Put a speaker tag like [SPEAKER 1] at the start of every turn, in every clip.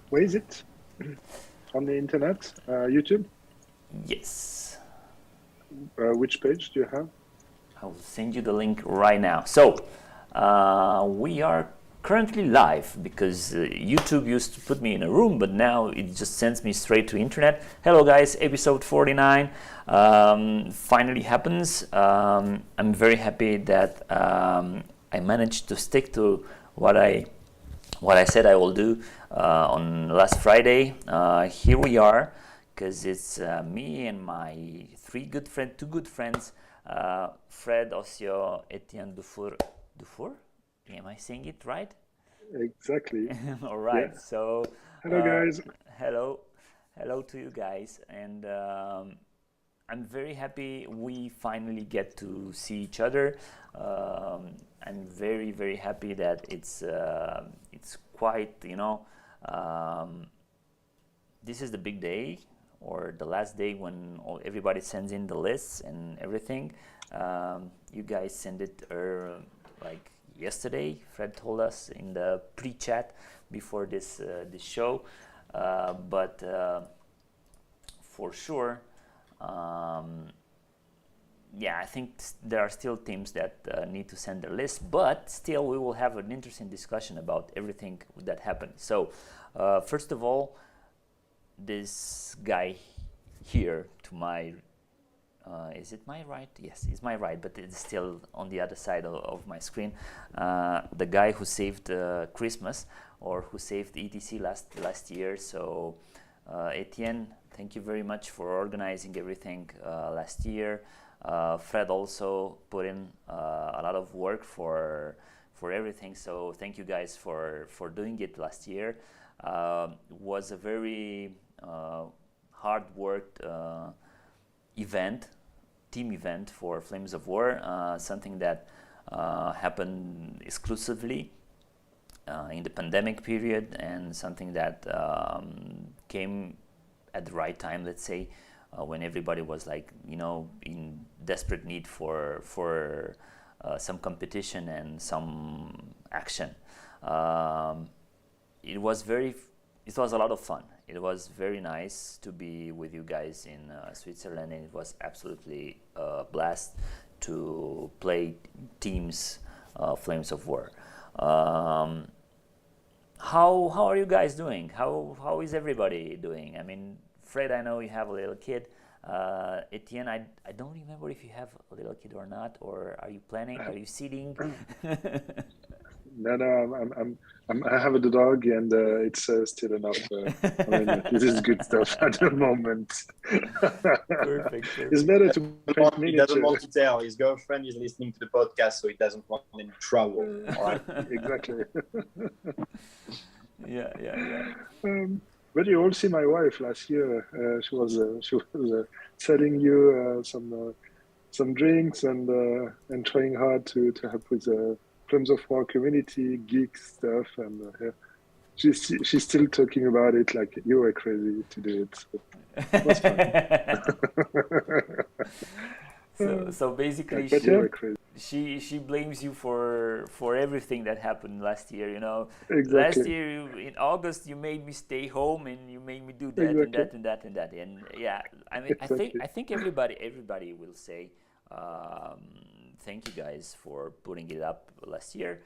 [SPEAKER 1] Where is it? On the internet? YouTube?
[SPEAKER 2] Yes,
[SPEAKER 1] Which page do you have?
[SPEAKER 2] I will send you the link right now. So we are currently live because YouTube used to put me in a room, but now it just sends me straight to internet. Hello guys, episode 49 finally happens. I'm very happy that I managed to stick to what I said I will do on last Friday. Here we are, because it's me and my two good friends, Fred, Osio, Etienne Dufour. Dufour? Am I saying it right?
[SPEAKER 1] Exactly.
[SPEAKER 2] All
[SPEAKER 1] Yeah.
[SPEAKER 2] right. So,
[SPEAKER 1] Hello,
[SPEAKER 2] uh,
[SPEAKER 1] guys.
[SPEAKER 2] hello, hello to you guys, and I'm very happy we finally get to see each other. I'm very very happy that it's quite this is the big day or the last day when everybody sends in the lists and everything. You guys send it like yesterday. Fred told us in the pre-chat before this show, but for sure. Yeah, I think there are still teams that need to send their list, but still we will have an interesting discussion about everything that happened. So, first of all, this guy here to my is it my right? Yes, it's my right, but it's still on the other side of my screen. The guy who saved Christmas, or who saved ETC last year. So, Etienne, thank you very much for organizing everything last year. Fred also put in a lot of work for everything. So thank you guys for doing it last year. Was a very hard worked event, team event for Flames of War. Something that happened exclusively in the pandemic period, and something that came at the right time, let's say, when everybody was like, in desperate need for some competition and some action. It was a lot of fun. It was very nice to be with you guys in Switzerland, and it was absolutely a blast to play teams Flames of War. How are you guys doing? How is everybody doing? I mean, Fred, I know you have a little kid. Etienne, I don't remember if you have a little kid or not, or are you planning? Are you seeding?
[SPEAKER 1] No, no, I have a dog, and it's still enough. I mean, this is good stuff at the moment.
[SPEAKER 2] Perfect,
[SPEAKER 1] It's
[SPEAKER 2] perfect.
[SPEAKER 1] better to paint
[SPEAKER 3] He doesn't
[SPEAKER 1] miniature.
[SPEAKER 3] want to tell his girlfriend is listening to the podcast, so he doesn't want any trouble. All right.
[SPEAKER 1] Exactly.
[SPEAKER 2] Yeah, yeah, yeah.
[SPEAKER 1] But you all see my wife last year. She was selling you some drinks and trying hard to help with the Flames of War community geek stuff, and yeah. She's still talking about it like you were crazy to do it. It was fun.
[SPEAKER 2] So basically,
[SPEAKER 1] But you were crazy.
[SPEAKER 2] she blames you for everything that happened last year. Last
[SPEAKER 1] Exactly.
[SPEAKER 2] year in August you made me stay home and you made me do that and
[SPEAKER 1] Exactly.
[SPEAKER 2] that and that and that. And yeah, I mean,
[SPEAKER 1] Exactly.
[SPEAKER 2] I think everybody will say thank you guys for putting it up last year.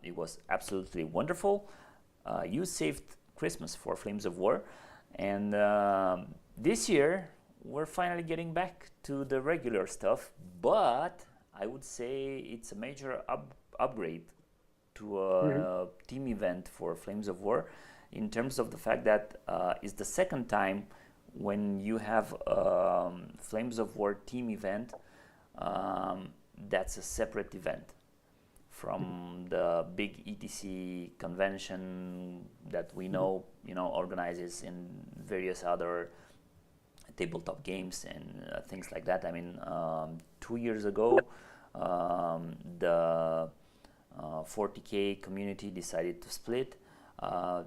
[SPEAKER 2] It was absolutely wonderful. You saved Christmas for Flames of War, and this year we're finally getting back to the regular stuff. But I would say it's a major upgrade to
[SPEAKER 1] Hmm.
[SPEAKER 2] a team event for Flames of War, in terms of the fact that it's the second time when you have Flames of War team event um, that's a separate event from the big ETC convention that we
[SPEAKER 1] Hmm.
[SPEAKER 2] know, organizes in various other tabletop games and things like that. I mean, 2 years ago, the 40K community decided to split.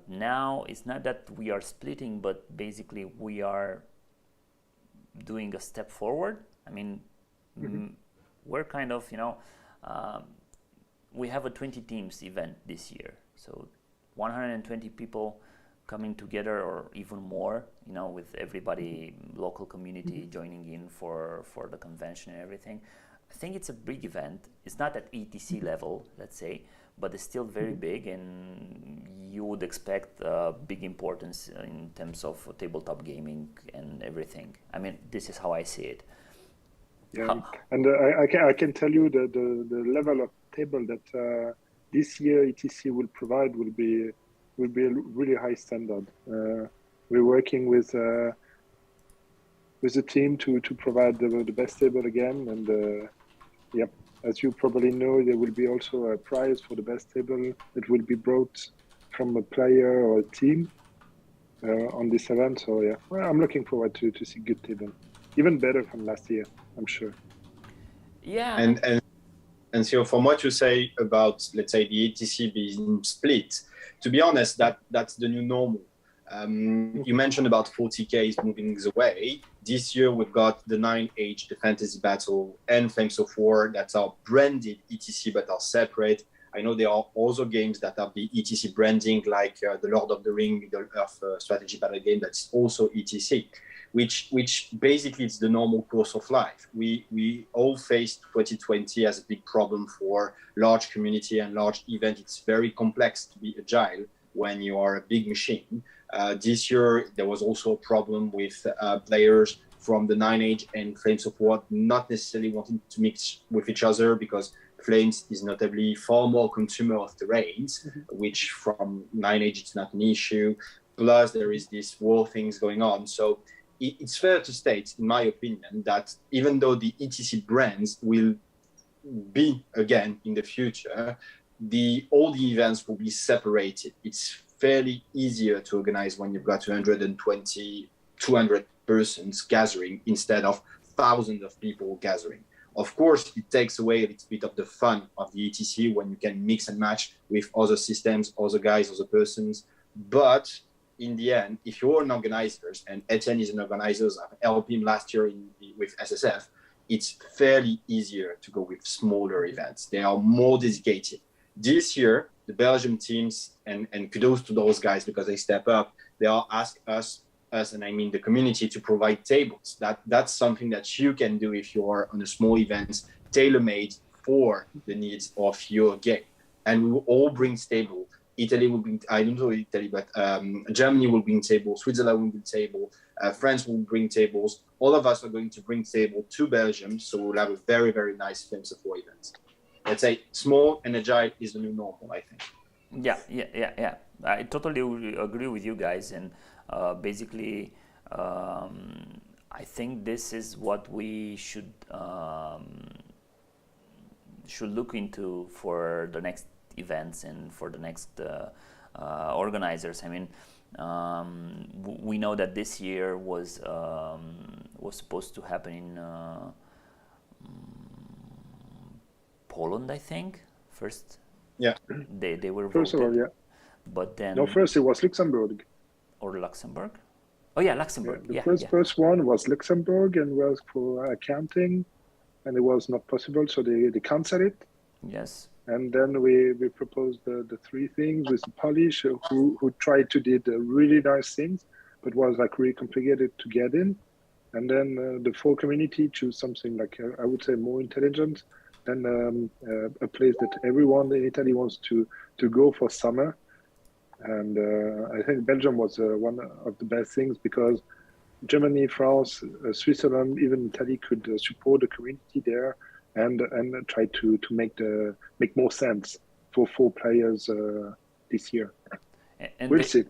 [SPEAKER 2] Now it's not that we are splitting, but basically we are doing a step forward. I mean,
[SPEAKER 1] Hmm.
[SPEAKER 2] we're kind of, um, we have a 20 teams event this year. So 120 people coming together, or even more, with everybody, local community joining in for the convention and everything. I think it's a big event. It's not at ETC level, let's say, but it's still very big, and you would expect big importance in terms of tabletop gaming and everything. I mean, this is how I see it.
[SPEAKER 1] Yeah, and I can tell you that the level of table that this year ETC will provide will be a really high standard. We're working with the team to provide the best table again, and yeah, as you probably know, there will be also a prize for the best table that will be brought from a player or a team on this event. So yeah, well, I'm looking forward to see good table, even better from last year, I'm sure.
[SPEAKER 2] Yeah.
[SPEAKER 3] And so from what you say about, let's say, the ETC being split, to be honest, that's the new normal. You mentioned about 40K moving away. This year we've got the 9H, the Fantasy Battle, and Flames of War that are branded ETC but are separate. I know there are also games that have the ETC branding, like the Lord of the Ring, Middle Earth strategy battle game that's also ETC, which basically is the normal course of life. We all faced 2020 as a big problem for large community and large event. It's very complex to be agile when you are a big machine. This year, there was also a problem with players from the 9H and Flames of War not necessarily wanting to mix with each other, because Flames is notably far more consumer of terrains, which from 9H it's not an issue. Plus, there is this war things going on. So it's fair to state, in my opinion, that even though the ETC brands will be again in the future, all the events will be separated. It's fairly easier to organize when you've got 220, 200 persons gathering instead of thousands of people gathering. Of course, it takes away a little bit of the fun of the ETC when you can mix and match with other systems, other guys, other persons. But in the end, if you're an organizer, and Etienne is an organizer, I've helped him last year with SSF, it's fairly easier to go with smaller events. They are more dedicated. This year, the Belgium teams, and kudos to those guys because they step up, they are asked us, and I mean the community, to provide tables. That's something that you can do if you are on a small event, tailor-made for the needs of your game. And we will all bring table. Italy will bring, I don't know Italy, but Germany will bring tables, Switzerland will bring table, France will bring tables. All of us are going to bring table to Belgium, so we'll have a very, very nice Flames of War event. Let's say small and agile is the new normal, I think.
[SPEAKER 2] Yeah. I totally agree with you guys, and basically, I think this is what we should look into for the next events and for the next organizers. I mean, we know that this year was supposed to happen in Poland, I think. First,
[SPEAKER 3] yeah,
[SPEAKER 2] they were
[SPEAKER 1] first
[SPEAKER 2] voted,
[SPEAKER 1] of all, yeah.
[SPEAKER 2] But then
[SPEAKER 1] No, first it was Luxembourg.
[SPEAKER 2] Or Luxembourg. Oh yeah, Luxembourg.
[SPEAKER 1] Yeah, the first one was Luxembourg and was for accounting, and it was not possible, so they canceled it.
[SPEAKER 2] Yes.
[SPEAKER 1] And then we proposed the three things with the Polish who tried to did really nice things, but was like really complicated to get in. And then the full community choose something like I would say more intelligent than a place that everyone in Italy wants to go for summer. And I think Belgium was one of the best things because Germany, France, Switzerland, even Italy could support the community there and try to make more sense for 4 players this year.
[SPEAKER 2] And
[SPEAKER 1] we'll see.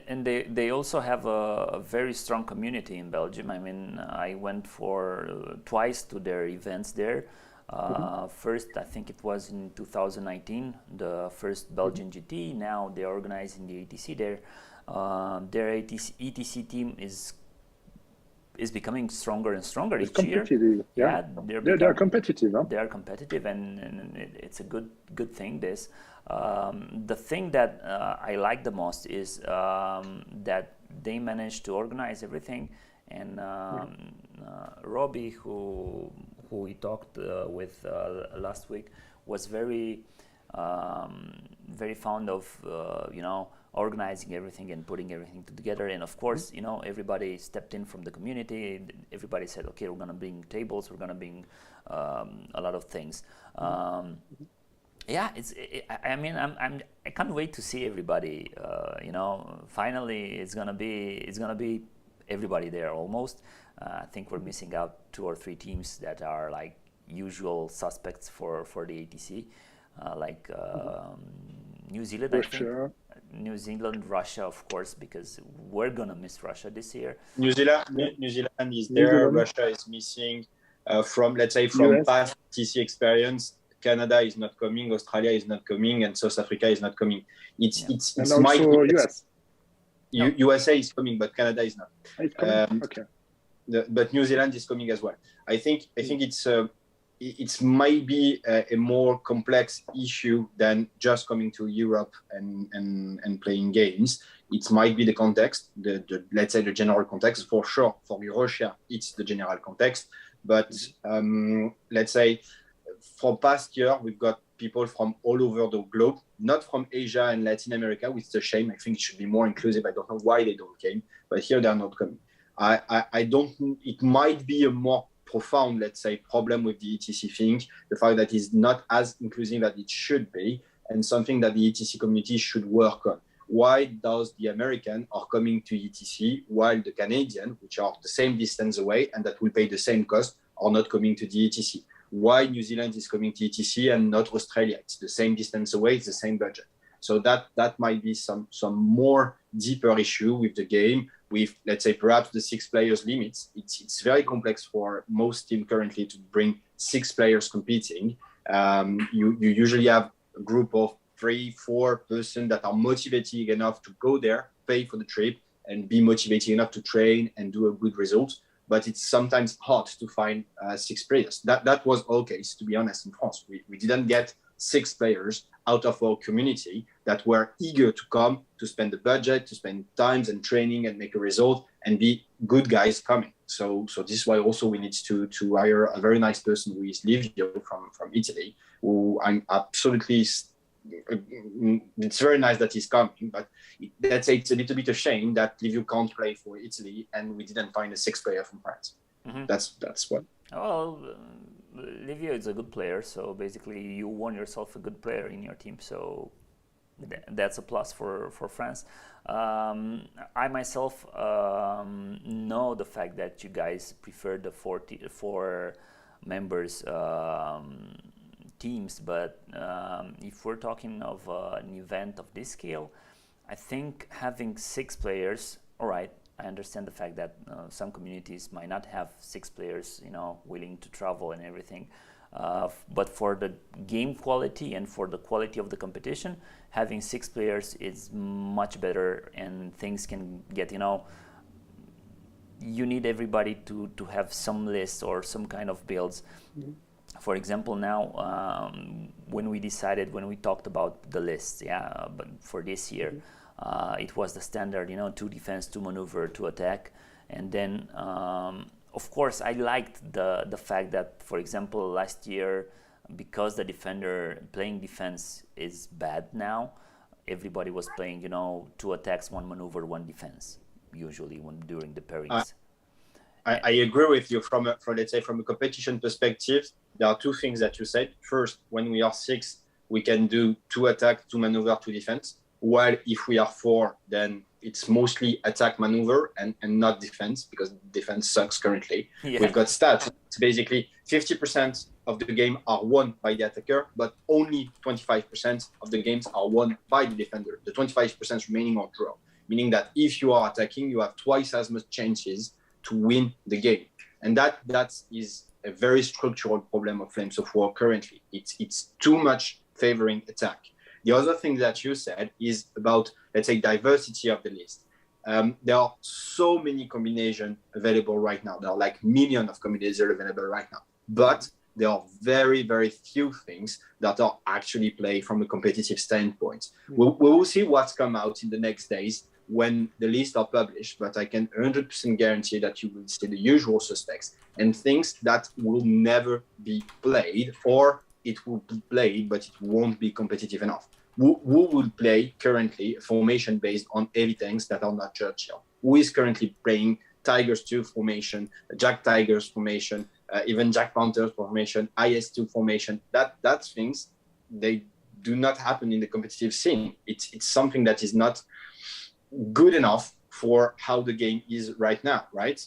[SPEAKER 2] And they also have a very strong community in Belgium. I mean, I went for twice to their events there. First, I think it was in 2019, the first Belgian GT. Now they're organizing the ETC there. Their ETC team is becoming stronger and stronger each year.
[SPEAKER 1] Yeah, they're competitive. Huh?
[SPEAKER 2] They are competitive, and it's a good thing. This the thing that I like the most is that they managed to organize everything, and Robbie, who we talked with last week, was very very fond of organizing everything and putting everything together. And of course, everybody stepped in from the community. Everybody said, okay, we're going to bring tables, we're going to bring a lot of things. Yeah, I can't wait to see everybody. Finally, it's gonna be everybody there almost. I think we're missing out 2 or 3 teams that are like usual suspects for the ATC, like New Zealand, I think. New Zealand, Russia, of course, because we're gonna miss Russia this year.
[SPEAKER 3] New Zealand is there. Russia is missing. From
[SPEAKER 1] US.
[SPEAKER 3] past TC experience, Canada is not coming, Australia is not coming, and South Africa is not coming. It's
[SPEAKER 1] and also US.
[SPEAKER 3] USA is coming, but Canada is not.
[SPEAKER 1] It's coming? Okay.
[SPEAKER 3] But New Zealand is coming as well. I think it's maybe a more complex issue than just coming to Europe and playing games. It might be the context, let's say the general context for sure. For Russia, it's the general context. But let's say from past year, we've got people from all over the globe, not from Asia and Latin America, which is a shame. I think it should be more inclusive. I don't know why they don't came, but here they're not coming. I don't. It might be a more profound, let's say, problem with the ETC thing, the fact that it's not as inclusive as it should be, and something that the ETC community should work on. Why does the American are coming to ETC while the Canadian, which are the same distance away and that will pay the same cost, are not coming to the ETC? Why New Zealand is coming to ETC and not Australia? It's the same distance away, it's the same budget. So that might be some more deeper issue with the game, with, let's say, perhaps the 6 players limits. It's very complex for most teams currently to bring 6 players competing. You usually have a group of 3-4 persons that are motivated enough to go there, pay for the trip, and be motivated enough to train and do a good result. But it's sometimes hard to find 6 players. That was our case, to be honest, in France. We didn't get 6 players out of our community that were eager to come, to spend the budget, to spend times and training and make a result and be good guys coming. So this is why also we need to hire a very nice person who is Livio from Italy, who I'm absolutely, it's very nice that he's coming, but let's say it's a little bit a shame that Livio can't play for Italy and we didn't find a 6th player from France. Mm-hmm. That's what.
[SPEAKER 2] Well, Livio is a good player, so basically you won yourself a good player in your team, so that's a plus for France. I myself know the fact that you guys prefer the 4 members teams, but if we're talking of an event of this scale, I think having 6 players, all right, I understand the fact that some communities might not have 6 players, willing to travel and everything. But for the game quality and for the quality of the competition, having 6 players is much better, and things can get, you need everybody to have some list or some kind of builds. Mm-hmm. For example, now when we talked about the lists, but for this year. Mm-hmm. It was the standard, 2 defense, 2 maneuver, 2 attack. And then, of course, I liked the fact that, for example, last year, because the defender playing defense is bad now, everybody was playing, 2 attacks, 1 maneuver, 1 defense, usually during the pairings.
[SPEAKER 3] I agree with you from let's say, from a competition perspective. There are 2 things that you said. First, when we are 6, we can do 2 attack, 2 maneuver, 2 defense. While if we are 4, then it's mostly attack maneuver and not defense, because defense sucks currently. Yeah. We've got stats. It's basically 50% of the game are won by the attacker, but only 25% of the games are won by the defender. The 25% remaining are draw, meaning that if you are attacking, you have twice as much chances to win the game. And that is a very structural problem of Flames of War currently. It's too much favoring attack. The other thing that you said is about, let's say, diversity of the list. There are so many combinations available right now. There are like millions of combinations available right now. But there are very, very few things that are actually played from a competitive standpoint. We will see what's come out in the next days when the lists are published, but I can 100% guarantee that you will see the usual suspects and things that will never be played, or it will be played, but it won't be competitive enough. Who would play currently a formation based on heavy tanks that are not Churchill? Who is currently playing Tigers 2 formation, Jack Tigers formation, even Jack Panthers formation, IS2 formation? That's things, they do not happen in the competitive scene. It's something that is not good enough for how the game is right now, right?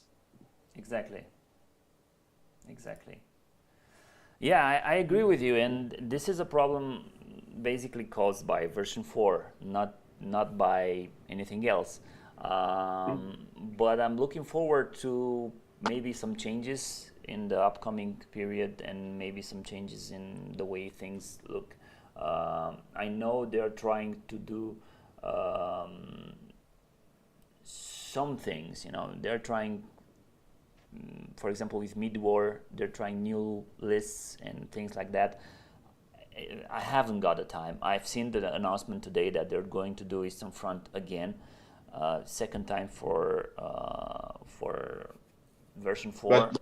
[SPEAKER 2] Exactly. Yeah, I agree with you, and this is a problem basically caused by version 4, not by anything else. But I'm looking forward to maybe some changes in the upcoming period, and maybe some changes in the way things look. I know they're trying to do some things, they're trying, for example, with mid-war, they're trying new lists and things like that. I haven't got the time. I've seen the announcement today that they're going to do Eastern Front again, second time for version 4.
[SPEAKER 3] But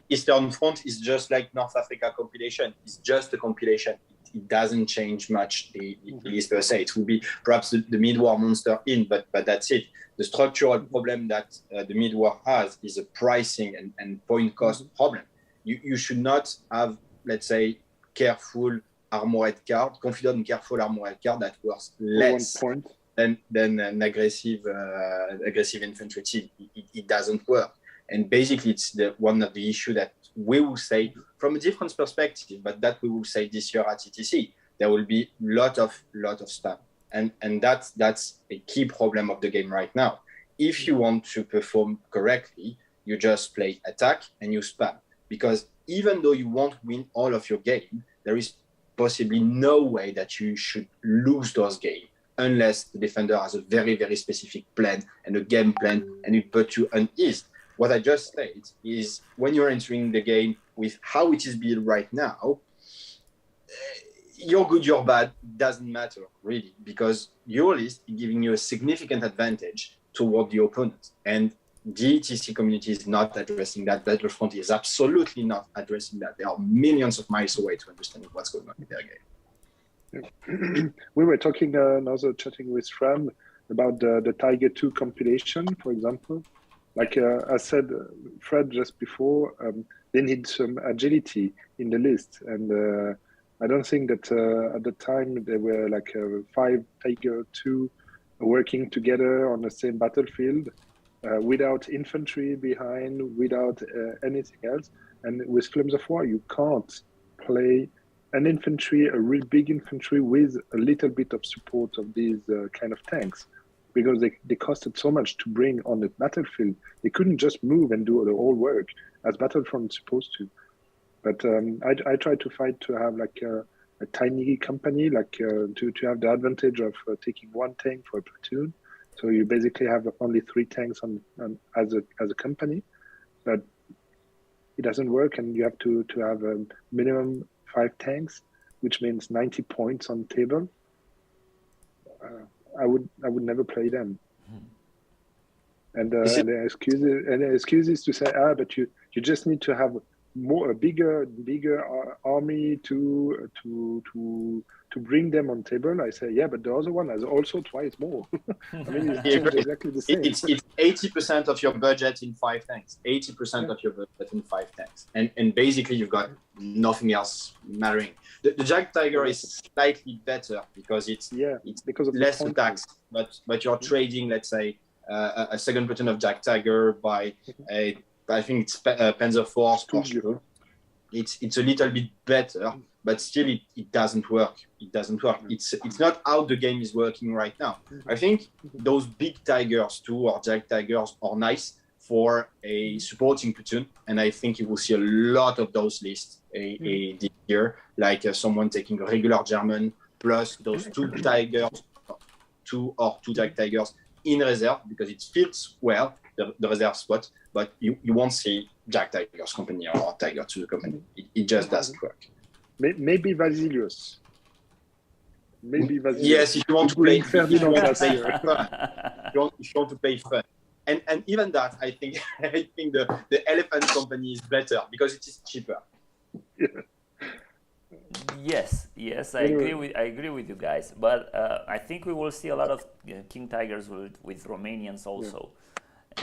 [SPEAKER 3] Eastern Front is just like North Africa compilation. It's just a compilation. It doesn't change much the list per se. It will be perhaps the mid-war monster in, but that's it. The structural problem that the mid-war has is a pricing and point cost problem. You should not have, let's say, careful armored card, confident and careful armored card that worth less than an aggressive infantry team. It doesn't work. And basically, it's one of the issues that we will say from a different perspective, but that we will say this year at ETC, there will be lot of spam. And that's a key problem of the game right now. If you want to perform correctly, you just play attack and you spam. Because even though you won't win all of your game, there is possibly no way that you should lose those games unless the defender has a very, very specific plan and a game plan and it puts you uneasy. What I just said is when you're entering the game with how it is built right now, you're good, you're bad, doesn't matter really, because your list is giving you a significant advantage toward the opponent. And the ETC community is not addressing that. Battlefront is absolutely not addressing that. They are millions of miles away to understanding what's going on in their game.
[SPEAKER 1] We were talking, also chatting with Fred about the Tiger 2 compilation, for example. Like I said, Fred, just before, they need some agility in the list. And I don't think that at the time there were like 5 Tiger 2 working together on the same battlefield without infantry behind, without anything else. And with Flames of War, you can't play an infantry, a real big infantry with a little bit of support of these kind of tanks, because they costed so much to bring on the battlefield. They couldn't just move and do the whole work as Battlefront supposed to. But I try to fight to have like a tiny company, like to have the advantage of taking 1 tank for a platoon. So you basically have only 3 tanks as a company, but it doesn't work, and you have to have a minimum 5 tanks, which means 90 points on the table. I would never play them. And the excuses to say, but you just need to have a bigger army to bring them on table. I say, yeah, but the other one has also twice more. I mean, it's exactly the same.
[SPEAKER 3] It's 80% of your budget in 5 tanks. 80% of your budget in 5 tanks, and basically you've got nothing else mattering. The Jack Tiger is slightly better because it's because of less attacks, but you're trading, let's say, a second platoon of Jack Tiger by I think it's Panzer Force. It's a little bit better, but still it doesn't work. It's not how the game is working right now. I think those big Tigers 2 or Jack Tigers are nice for a supporting platoon, and I think you will see a lot of those lists this year, like someone taking a regular German plus those 2 Tigers, 2 Jack Tigers in reserve, because it fits well, the reserve spot, but you won't see Jack Tiger's company or Tiger 2 company. It just doesn't work.
[SPEAKER 1] Maybe Vasilius.
[SPEAKER 3] Yes, if you want to play fun. If you want to play fun. And even that, I think the Elephant company is better because it is cheaper.
[SPEAKER 2] Yes,
[SPEAKER 1] Anyway,
[SPEAKER 2] I agree with you guys, but I think we will see a lot of King Tigers with Romanians
[SPEAKER 1] yeah.
[SPEAKER 2] also,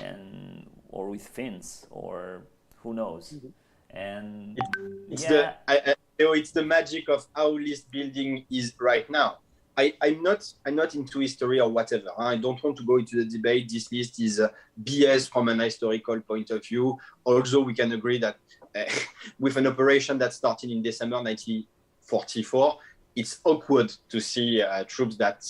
[SPEAKER 2] and or with Finns, or who knows,
[SPEAKER 1] Mhm.
[SPEAKER 2] and
[SPEAKER 3] It, it's the
[SPEAKER 2] yeah,
[SPEAKER 3] it's the magic of how list building is right now. I'm not into history or whatever. I don't want to go into the debate. This list is BS from an historical point of view. Although we can agree that uh, with an operation that started in December 1944, it's awkward to see troops that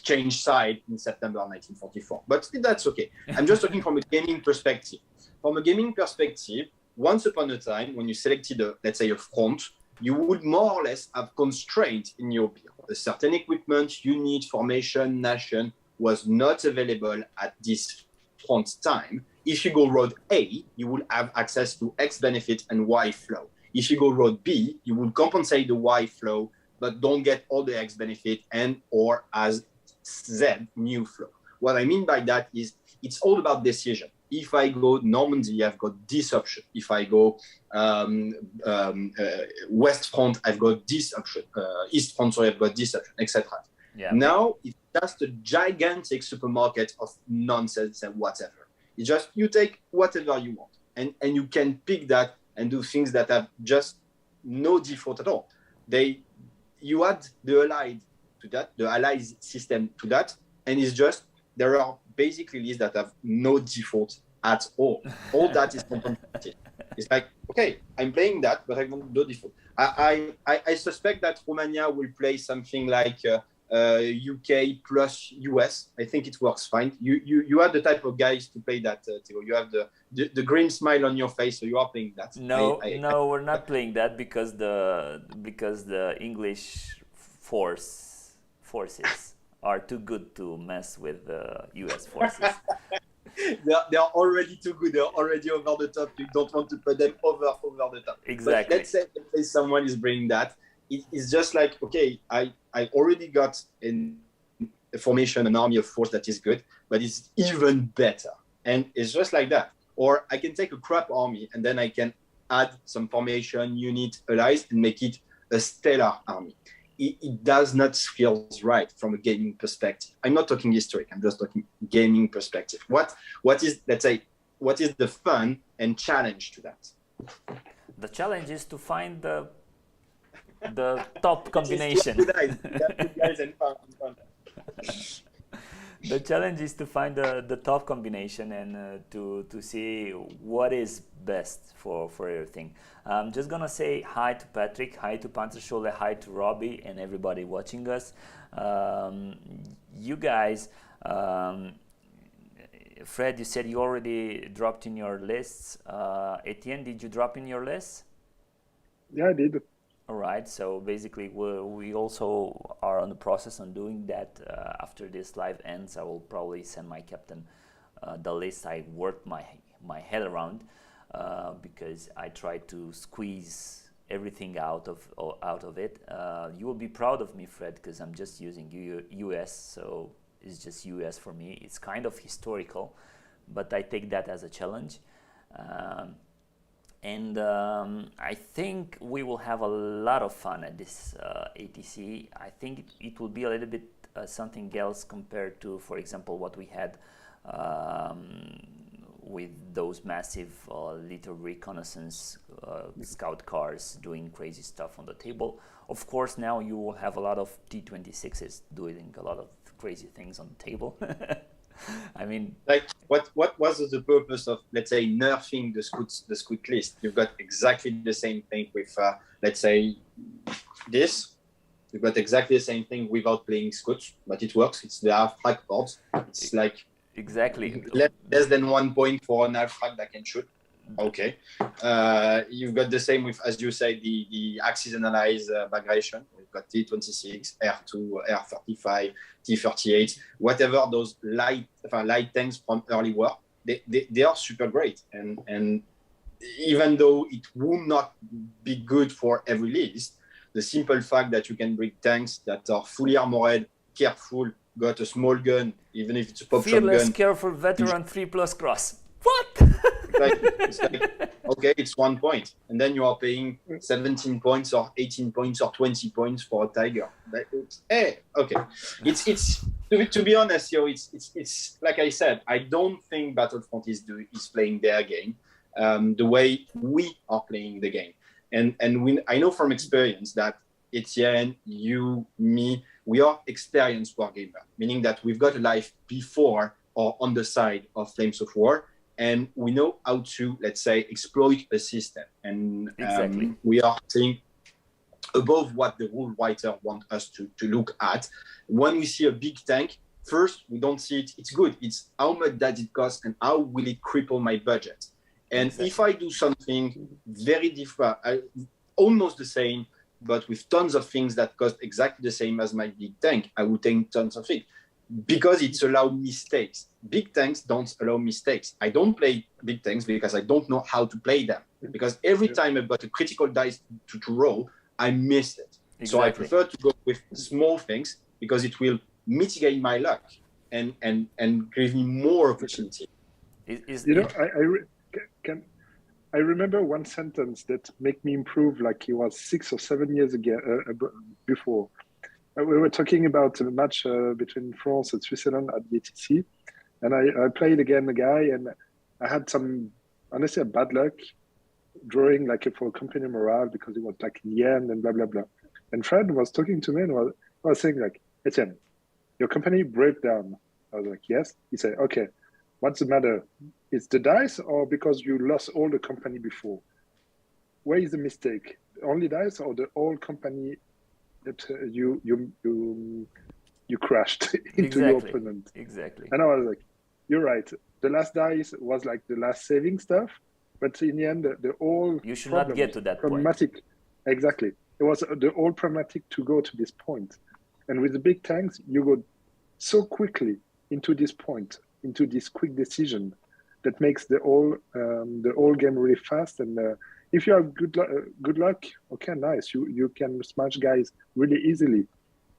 [SPEAKER 3] change side in September 1944. But that's okay. I'm just talking from a gaming perspective. From a gaming perspective, once upon a time, when you selected, let's say, a front, you would more or less have constraints in your build. A certain equipment, unit, formation, nation was not available at this front time. If you go road A, you will have access to X benefit and Y flow. If you go road B, you will compensate the Y flow, but don't get all the X benefit and or as Z new flow. What I mean by that is it's all about decision. If I go Normandy, I've got this option. If I go West Front, I've got this option. East Front, sorry, I've got this option, etc.
[SPEAKER 2] yeah,
[SPEAKER 3] Now it's just a gigantic supermarket of nonsense and whatever. It's just you take whatever you want, and you can pick that and do things that have just no default at all. You add the allied to that, the allied system to that, and it's just there are basically lists that have no default at all. All that is compensated. It's like, okay, I'm playing that, but I want no default. I suspect that Romania will play something like UK plus US. I think it works fine. You are the type of guys to play that. You have the green smile on your face, so you are playing that.
[SPEAKER 2] no, we're not playing that because the English forces are too good to mess with the U.S. forces.
[SPEAKER 3] They are already too good. They're already over the top. You don't want to put them over the top.
[SPEAKER 2] Exactly.
[SPEAKER 3] But let's say someone is bringing that. It's just like, okay, I already got a formation, an army of force that is good, but it's even better. And it's just like that. Or I can take a crap army and then I can add some formation, unit, allies, and make it a stellar army. It does not feel right from a gaming perspective. I'm not talking historic. I'm just talking gaming perspective. What is, let's say, what is the fun and challenge to that?
[SPEAKER 2] The challenge is to find the top combination. The challenge is to find the top combination and to see what is best for everything. I'm just gonna say hi to Patrick, hi to Panzerschule, hi to Robbie and everybody watching us. You guys, Fred, you said you already dropped in your lists. Etienne, did you drop in your lists?
[SPEAKER 1] Yeah, I did.
[SPEAKER 2] All right, so basically we also are on the process on doing that. After this live ends, I will probably send my captain the list I worked my head around, because I tried to squeeze everything out of it. You will be proud of me, Fred, because I'm just using US, so it's just US for me. It's kind of historical, but I take that as a challenge. And I think we will have a lot of fun at this ATC. I think it will be a little bit something else compared to, for example, what we had with those massive little reconnaissance scout cars doing crazy stuff on the table. Of course, now you will have a lot of T-26s doing a lot of crazy things on the table. I mean,
[SPEAKER 3] like what was the purpose of, let's say, nerfing the scout list? You've got exactly the same thing with let's say this. You've got exactly the same thing without playing scouts, but it works. It's the half track boards. It's like
[SPEAKER 2] exactly
[SPEAKER 3] less than 1 point for an half track that can shoot. Okay. You've got the same with, as you say, the axis analyze migration. We've got T-26, R2, R35, T-38, whatever those light tanks from early war. They are super great. And even though it will not be good for every list, the simple fact that you can bring tanks that are fully armored, careful, got a small gun, even if it's a pop shotgun.
[SPEAKER 2] Fearless, careful veteran 3+ cross. What?
[SPEAKER 3] It's like, okay, it's 1 point, and then you are paying 17 points or 18 points or 20 points for a tiger. Okay, it's to be honest, it's like I said, I don't think Battlefront is playing their game the way we are playing the game, and I know from experience that Etienne, you, me, we are experienced wargamer, meaning that we've got a life before or on the side of Flames of War, and we know how to, let's say, exploit a system. And
[SPEAKER 2] Exactly.
[SPEAKER 3] we are seeing above what the rule writer want us to look at. When we see a big tank, first, we don't see it, it's good. It's how much does it cost and how will it cripple my budget? And
[SPEAKER 2] Exactly.
[SPEAKER 3] if I do something very different, almost the same, but with tons of things that cost exactly the same as my big tank, I would take tons of it because it's allowed mistakes. Big tanks don't allow mistakes. I don't play big tanks because I don't know how to play them. Because every time I've got a critical dice to roll, I miss it.
[SPEAKER 2] Exactly.
[SPEAKER 3] So I prefer to go with small things because it will mitigate my luck and give me more opportunity.
[SPEAKER 1] I remember one sentence that made me improve like it was 6 or 7 years ago before. We were talking about a match between France and Switzerland at the ATC, and I played again a guy, and I had some, honestly, a bad luck drawing like for company morale because it was like in the end and blah, blah, blah. And Fred was talking to me and was saying like, Etienne, your company broke down. I was like, yes. He said, okay, what's the matter? It's the dice or because you lost all the company before? Where is the mistake? Only dice or the whole company that you crashed into your opponent?
[SPEAKER 2] Exactly.
[SPEAKER 1] And I was like, you're right. The last dice was like the last saving stuff, but in the end, the whole
[SPEAKER 2] you should not get to that
[SPEAKER 1] problematic.
[SPEAKER 2] Point.
[SPEAKER 1] Exactly. It was the whole problematic to go to this point. And with the big tanks, you go so quickly into this point, into this quick decision that makes the whole game really fast. And if you have good luck, okay, nice. You can smash guys really easily.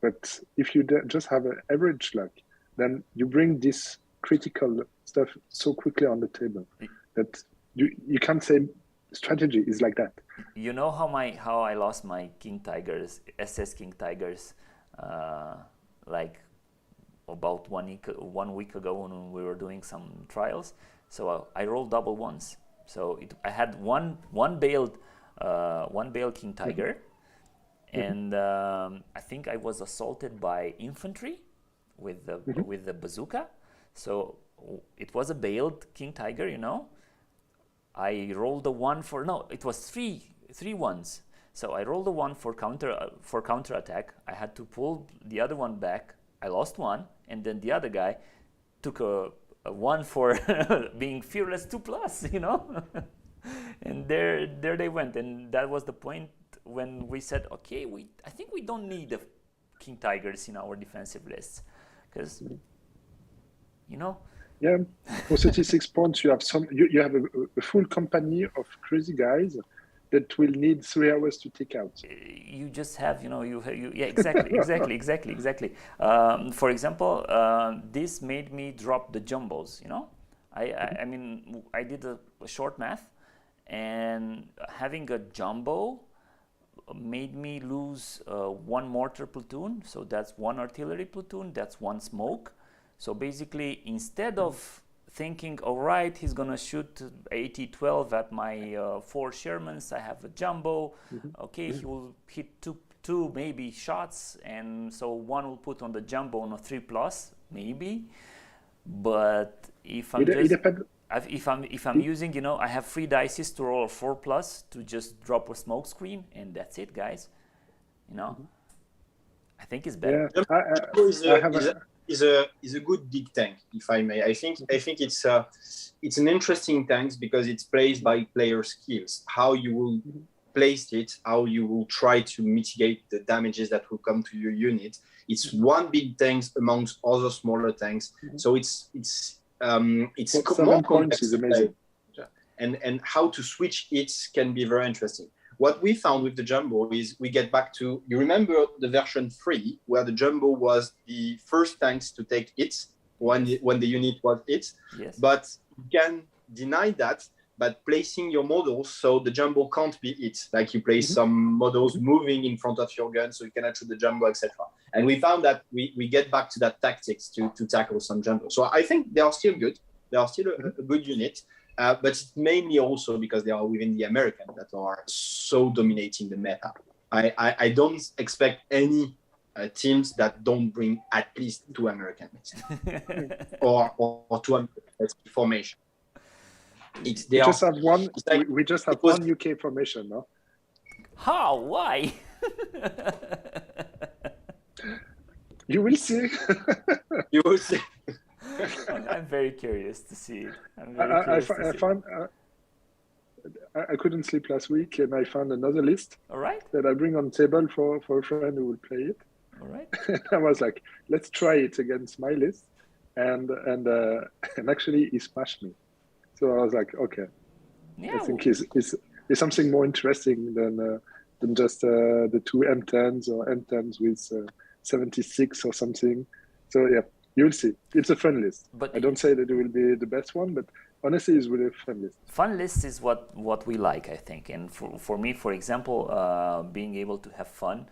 [SPEAKER 1] But if you just have an average luck, then you bring this critical stuff so quickly on the table that you can't say strategy is like that.
[SPEAKER 2] You know how I lost my King Tigers, SS King Tigers, like about 1 week ago when we were doing some trials. So I rolled double ones. So I had one bailed King Tiger, and I think I was assaulted by infantry with the bazooka. So it was a bailed King Tiger, you know. I rolled a one for it was three ones. So I rolled a one for counter attack. I had to pull the other one back. I lost one, and then the other guy took a one for being fearless 2+, you know. And there they went, and that was the point when we said, okay, I think we don't need the King Tigers in our defensive lists, because you know.
[SPEAKER 1] Yeah, for 36 points, you have you have a full company of crazy guys that will need 3 hours to take out.
[SPEAKER 2] You just have, yeah, exactly. For example, this made me drop the jumbos, you know. I mean, I did a short math, and having a jumbo made me lose 1 mortar platoon, so that's 1 artillery platoon, that's 1 smoke. So basically, instead of thinking, all right, he's gonna shoot 80-12 at my 4 Shermans, I have a jumbo, okay, he will hit two maybe shots, and so 1 will put on the jumbo on a 3+, maybe. But if I'm using, you know, I have 3 dices to roll a 4+ to just drop a smoke screen, and that's it, guys. You know, I think it's better.
[SPEAKER 1] Yeah,
[SPEAKER 3] is a good big tank, if I may. I think it's an interesting tank because it's placed by player skills. How you will place it, how you will try to mitigate the damages that will come to your unit. It's one big tank amongst other smaller tanks, so it's more complex.
[SPEAKER 1] Is amazing.
[SPEAKER 3] And how to switch it can be very interesting. What we found with the jumbo is we get back to, you remember the version 3 where the jumbo was the first tanks to take hits when the unit was hit.
[SPEAKER 2] Yes.
[SPEAKER 3] But you can deny that but placing your models so the jumbo can't be hit. Like you place some models moving in front of your gun so you cannot shoot the jumbo, etc. And we found that we get back to that tactics to tackle some jumbo. So I think they are still good. They are still a good unit, but it's mainly also because they are within the American that are so dominating the meta. I don't expect any teams that don't bring at least 2 Americans or 2 formation.
[SPEAKER 1] We just have one UK formation, no?
[SPEAKER 2] How? Why?
[SPEAKER 1] You will see.
[SPEAKER 3] You will see.
[SPEAKER 2] I'm very curious to see it.
[SPEAKER 1] I couldn't sleep last week, and I found another list.
[SPEAKER 2] All right.
[SPEAKER 1] That I bring on table for a friend who will play it.
[SPEAKER 2] All right.
[SPEAKER 1] I was like, let's try it against my list, and actually he smashed me. So I was like, okay,
[SPEAKER 2] yeah,
[SPEAKER 1] I think it's something more interesting than just the 2 M10s or M10s with 76 or something. So yeah, you'll see. It's a fun list. But I don't say that it will be the best one, but honestly, it's really a fun list.
[SPEAKER 2] Fun list is what we like, I think. And for me, for example, being able to have fun,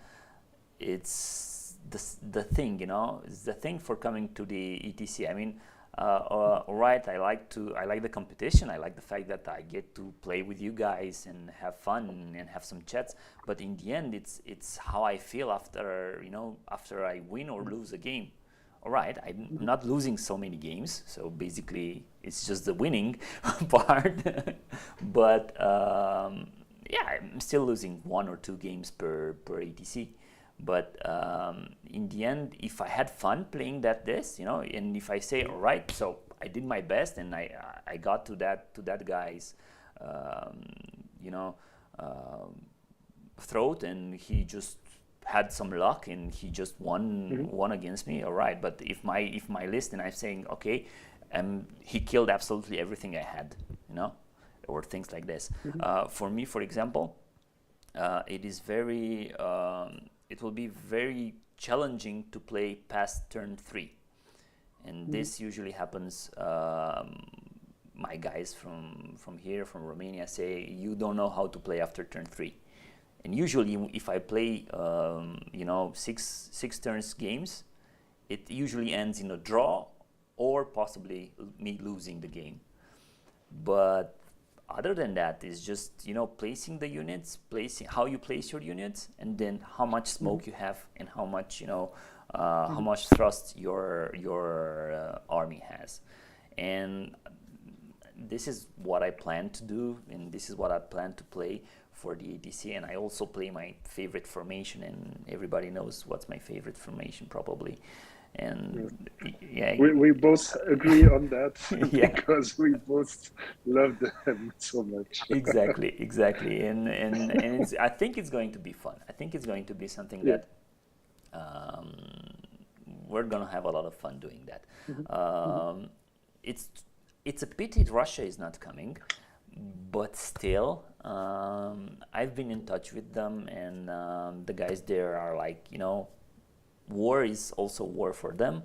[SPEAKER 2] it's the thing, it's the thing for coming to the ETC. I mean, all right, I like the competition. I like the fact that I get to play with you guys and have fun and have some chats. But in the end, it's how I feel after I win or lose a game. All right, I'm not losing so many games, so basically it's just the winning part. But yeah, I'm still losing 1 or 2 games per ETC. But in the end, if I had fun playing this, and if I say, all right, so I did my best and I got to that guy's, throat, and he just had some luck and he just won against me. All right, but if my list and I'm saying, okay, he killed absolutely everything I had, or things like this. For me, for example, it is very. It will be very challenging to play past turn 3, and this usually happens. My guys from here, from Romania, say you don't know how to play after turn 3, and usually if I play, 6 turns games, it usually ends in a draw or possibly me losing the game. But other than that, is just placing the units, placing how you place your units, and then how much smoke you have, and how much how much thrust your army has, and this is what I plan to do, and this is what I plan to play for the ATC. And I also play my favorite formation, and everybody knows what's my favorite formation probably. And yeah,
[SPEAKER 1] we both agree on that because we both love them so much.
[SPEAKER 2] exactly, and I think it's going to be fun. I think it's going to be something that we're gonna have a lot of fun doing that. It's a pity Russia is not coming, but still, I've been in touch with them, and the guys there are like, war is also war for them.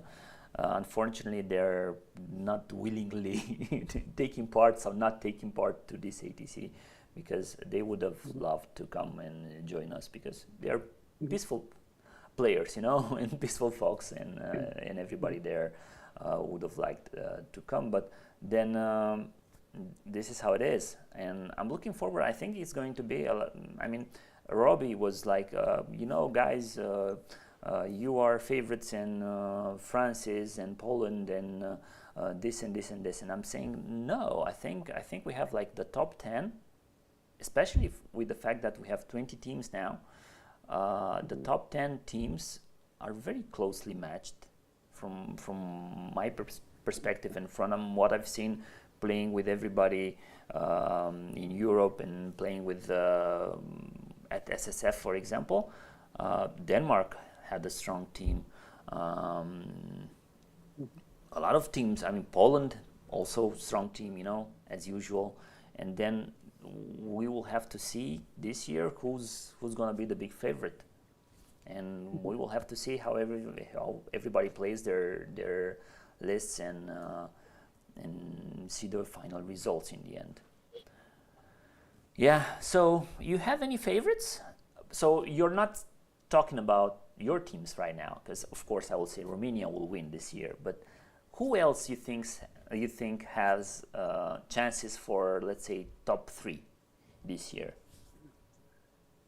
[SPEAKER 2] Unfortunately, they're not willingly taking part to this ATC, because they would have loved to come and join us, because they're peaceful players, and peaceful folks, and everybody there would have liked to come. But then this is how it is, and I'm looking forward. I think it's going to be Robbie was like, guys, you are favorites in France and Poland and this and this and this, and I'm saying no. I think we have like the top 10, especially with the fact that we have 20 teams now. The top 10 teams are very closely matched from my perspective, and from what I've seen playing with everybody in Europe and playing with at SSF, for example. Denmark had a strong team. A lot of teams, Poland also strong team, as usual. And then we will have to see this year who's going to be the big favorite. And we will have to see how everybody plays their lists and see the final results in the end. Yeah. So you have any favorites? So you're not talking about your teams right now, because of course I will say Romania will win this year. But who else you think has chances for, let's say, top three this year?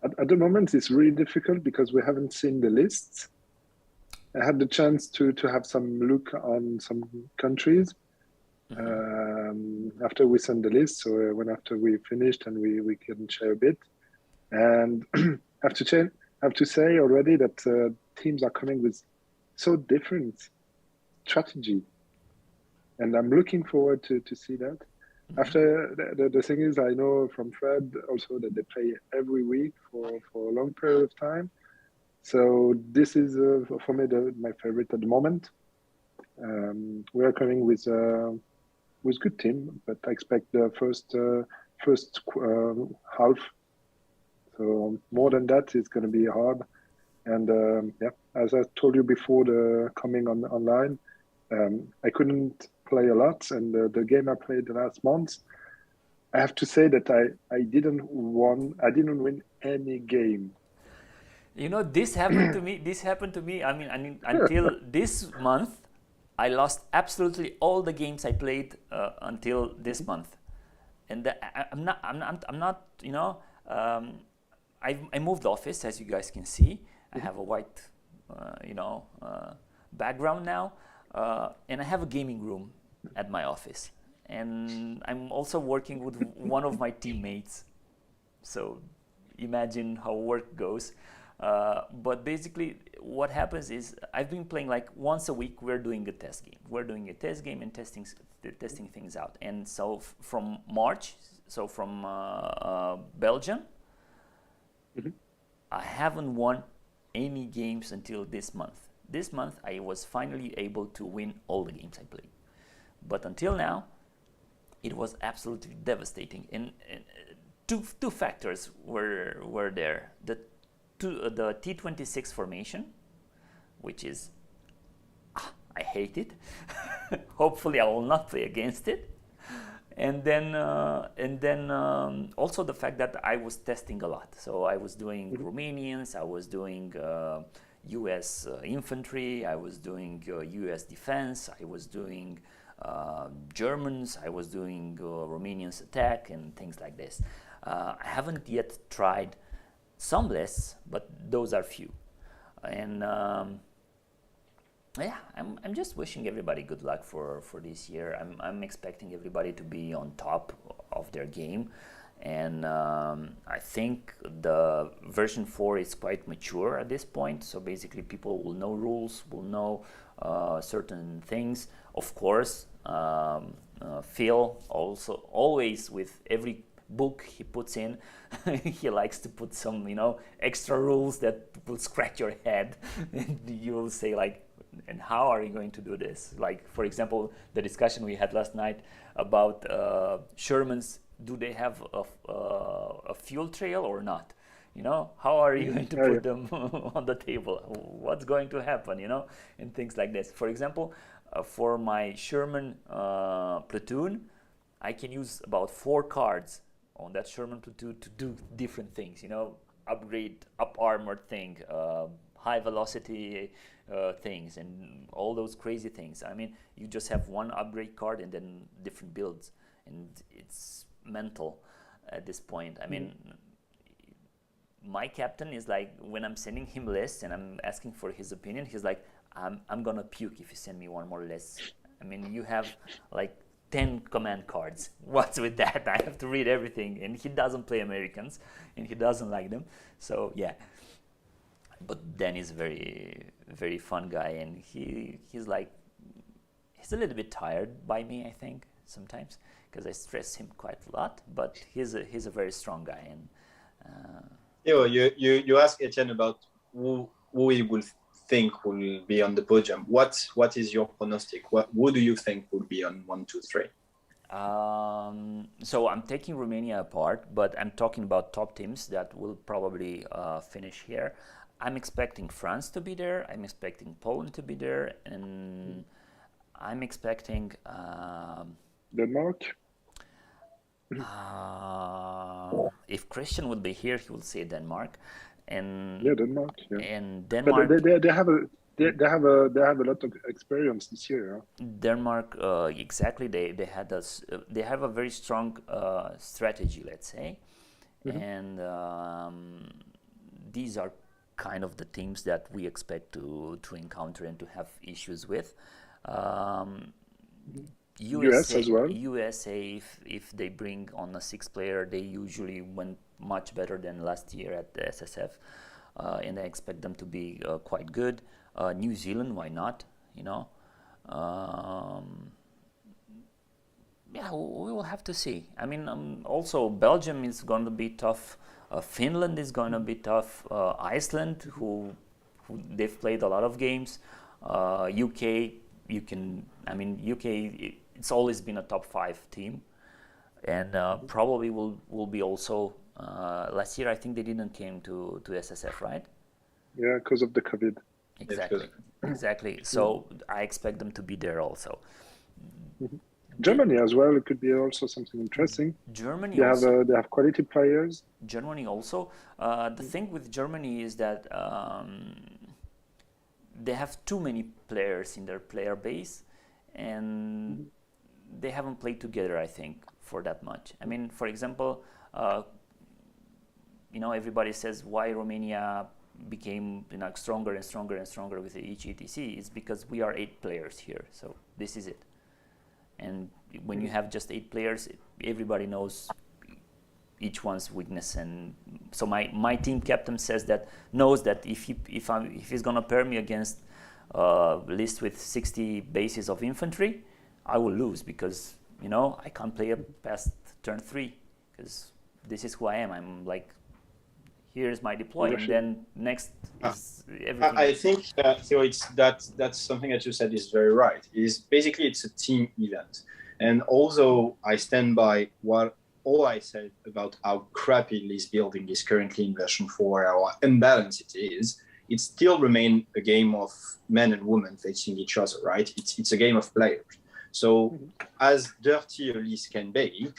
[SPEAKER 1] At the moment, it's really difficult because we haven't seen the lists. I had the chance to have some look on some countries after we sent the list. So when after we finished and we can share a bit. And have to say already that teams are coming with so different strategy, and I'm looking forward to see that. After the thing is, I know from Fred also that they play every week for a long period of time. So this is for me my favorite at the moment. We are coming with good team, but I expect the first half. So more than that, it's going to be hard. And yeah, as I told you before, the coming online, I couldn't play a lot, and the game I played the last month, I have to say that I didn't win any game.
[SPEAKER 2] You know, this happened to me. This happened to me. I mean, until this month, I lost absolutely all the games I played until this month, and I'm not. You know, I moved office, as you guys can see. I have a white, background now, and I have a gaming room at my office, and I'm also working with one of my teammates. So imagine how work goes. But basically, what happens is I've been playing like once a week. We're doing a test game. We're doing a test game and testing things out. And so from March, so from Belgium, I haven't won any games until this month. This month, I was finally able to win all the games I played. But until now, it was absolutely devastating. And two factors were there. The T26 formation, which is I hate it. Hopefully, I will not play against it. And then also the fact that I was testing a lot. So I was doing Romanians, I was doing U.S. infantry, I was doing U.S. defense, I was doing Germans, I was doing Romanians attack and things like this. I haven't yet tried some lists, but those are few. And yeah, I'm just wishing everybody good luck for this year. I'm expecting everybody to be on top of their game, and I think the version 4 is quite mature at this point. So basically, people will know rules, will know certain things. Of course, Phil also always with every book he puts in, he likes to put some extra rules that will scratch your head, and you will say like, and how are you going to do this? Like, for example, the discussion we had last night about Shermans, do they have a fuel trail or not? How are you going to put them on the table? What's going to happen, and things like this. For example, for my Sherman platoon, I can use about 4 cards on that Sherman platoon to do different things, upgrade, up armored thing, high velocity things, and all those crazy things. I mean, you just have one upgrade card and then different builds, and it's mental at this point. I mean, my captain is like, when I'm sending him lists and I'm asking for his opinion, he's like, I'm gonna puke if you send me one more list. I mean, you have like 10 command cards. What's with that? I have to read everything, and he doesn't play Americans, and he doesn't like them. So yeah. But Dan is a very, very fun guy, and he's a little bit tired by me, I think, sometimes, because I stress him quite a lot. But he's a very strong guy, and
[SPEAKER 3] you ask Etienne about who he will think will be on the podium. What is your pronostic? Who do you think will be on 1, 2, 3?
[SPEAKER 2] So I'm taking Romania apart, but I'm talking about top teams that will probably finish here. I'm expecting France to be there. I'm expecting Poland to be there, and I'm expecting
[SPEAKER 1] Denmark.
[SPEAKER 2] If Christian would be here, he would say Denmark,
[SPEAKER 1] Yeah,
[SPEAKER 2] and
[SPEAKER 1] Denmark. Yeah, but
[SPEAKER 2] Denmark,
[SPEAKER 1] they have a lot of experience this year. Huh?
[SPEAKER 2] Denmark, exactly. They have a very strong strategy, let's say,
[SPEAKER 1] Hmm.
[SPEAKER 2] and these are kind of the teams that we expect to encounter and to have issues with. Um,
[SPEAKER 1] US as well.
[SPEAKER 2] USA, if they bring on a sixth player, they usually went much better than last year at the SSF, and I expect them to be quite good. New Zealand, why not? You know, um, yeah, we will have to see. I mean, also Belgium is going to be tough. Finland is going to be tough. Iceland, who they've played a lot of games. UK, you can. I mean, UK. It's always been a top five team, and probably will be also. Last year, I think they didn't came to SSF, right?
[SPEAKER 1] Yeah, because of the COVID.
[SPEAKER 3] That's good.
[SPEAKER 2] Exactly, exactly.
[SPEAKER 1] Yeah.
[SPEAKER 2] So I expect them to be there also.
[SPEAKER 1] Mhm.
[SPEAKER 2] Ge-
[SPEAKER 1] Germany as well. It could be also something interesting.
[SPEAKER 2] Germany also.
[SPEAKER 1] They have quality players.
[SPEAKER 2] Germany also. The thing with Germany is that they have too many players in their player base, and
[SPEAKER 1] Mhm.
[SPEAKER 2] they haven't played together. I think for that much. I mean, for example, uh, everybody says why Romania became stronger and stronger and stronger with each ETC. It's because we are 8 players here. So this is it. And when you have just 8 players, everybody knows each one's weakness. And so my team captain knows that if he's gonna pair me against a list with 60 bases of infantry, I will lose because I can't play up past turn 3 because this is who I am. I'm like, here's my deploy, and
[SPEAKER 1] Russian.
[SPEAKER 2] then next
[SPEAKER 3] Uh,
[SPEAKER 2] is everything.
[SPEAKER 3] I think Theo, that's something that you said is very right. Is basically it's a team event, and also I stand by what all I said about how crappy list building is currently in version 4, how imbalanced it is. It still remains a game of men and women facing each other, right? It's a game of players. So
[SPEAKER 1] Mhm.
[SPEAKER 3] as dirty a list can be,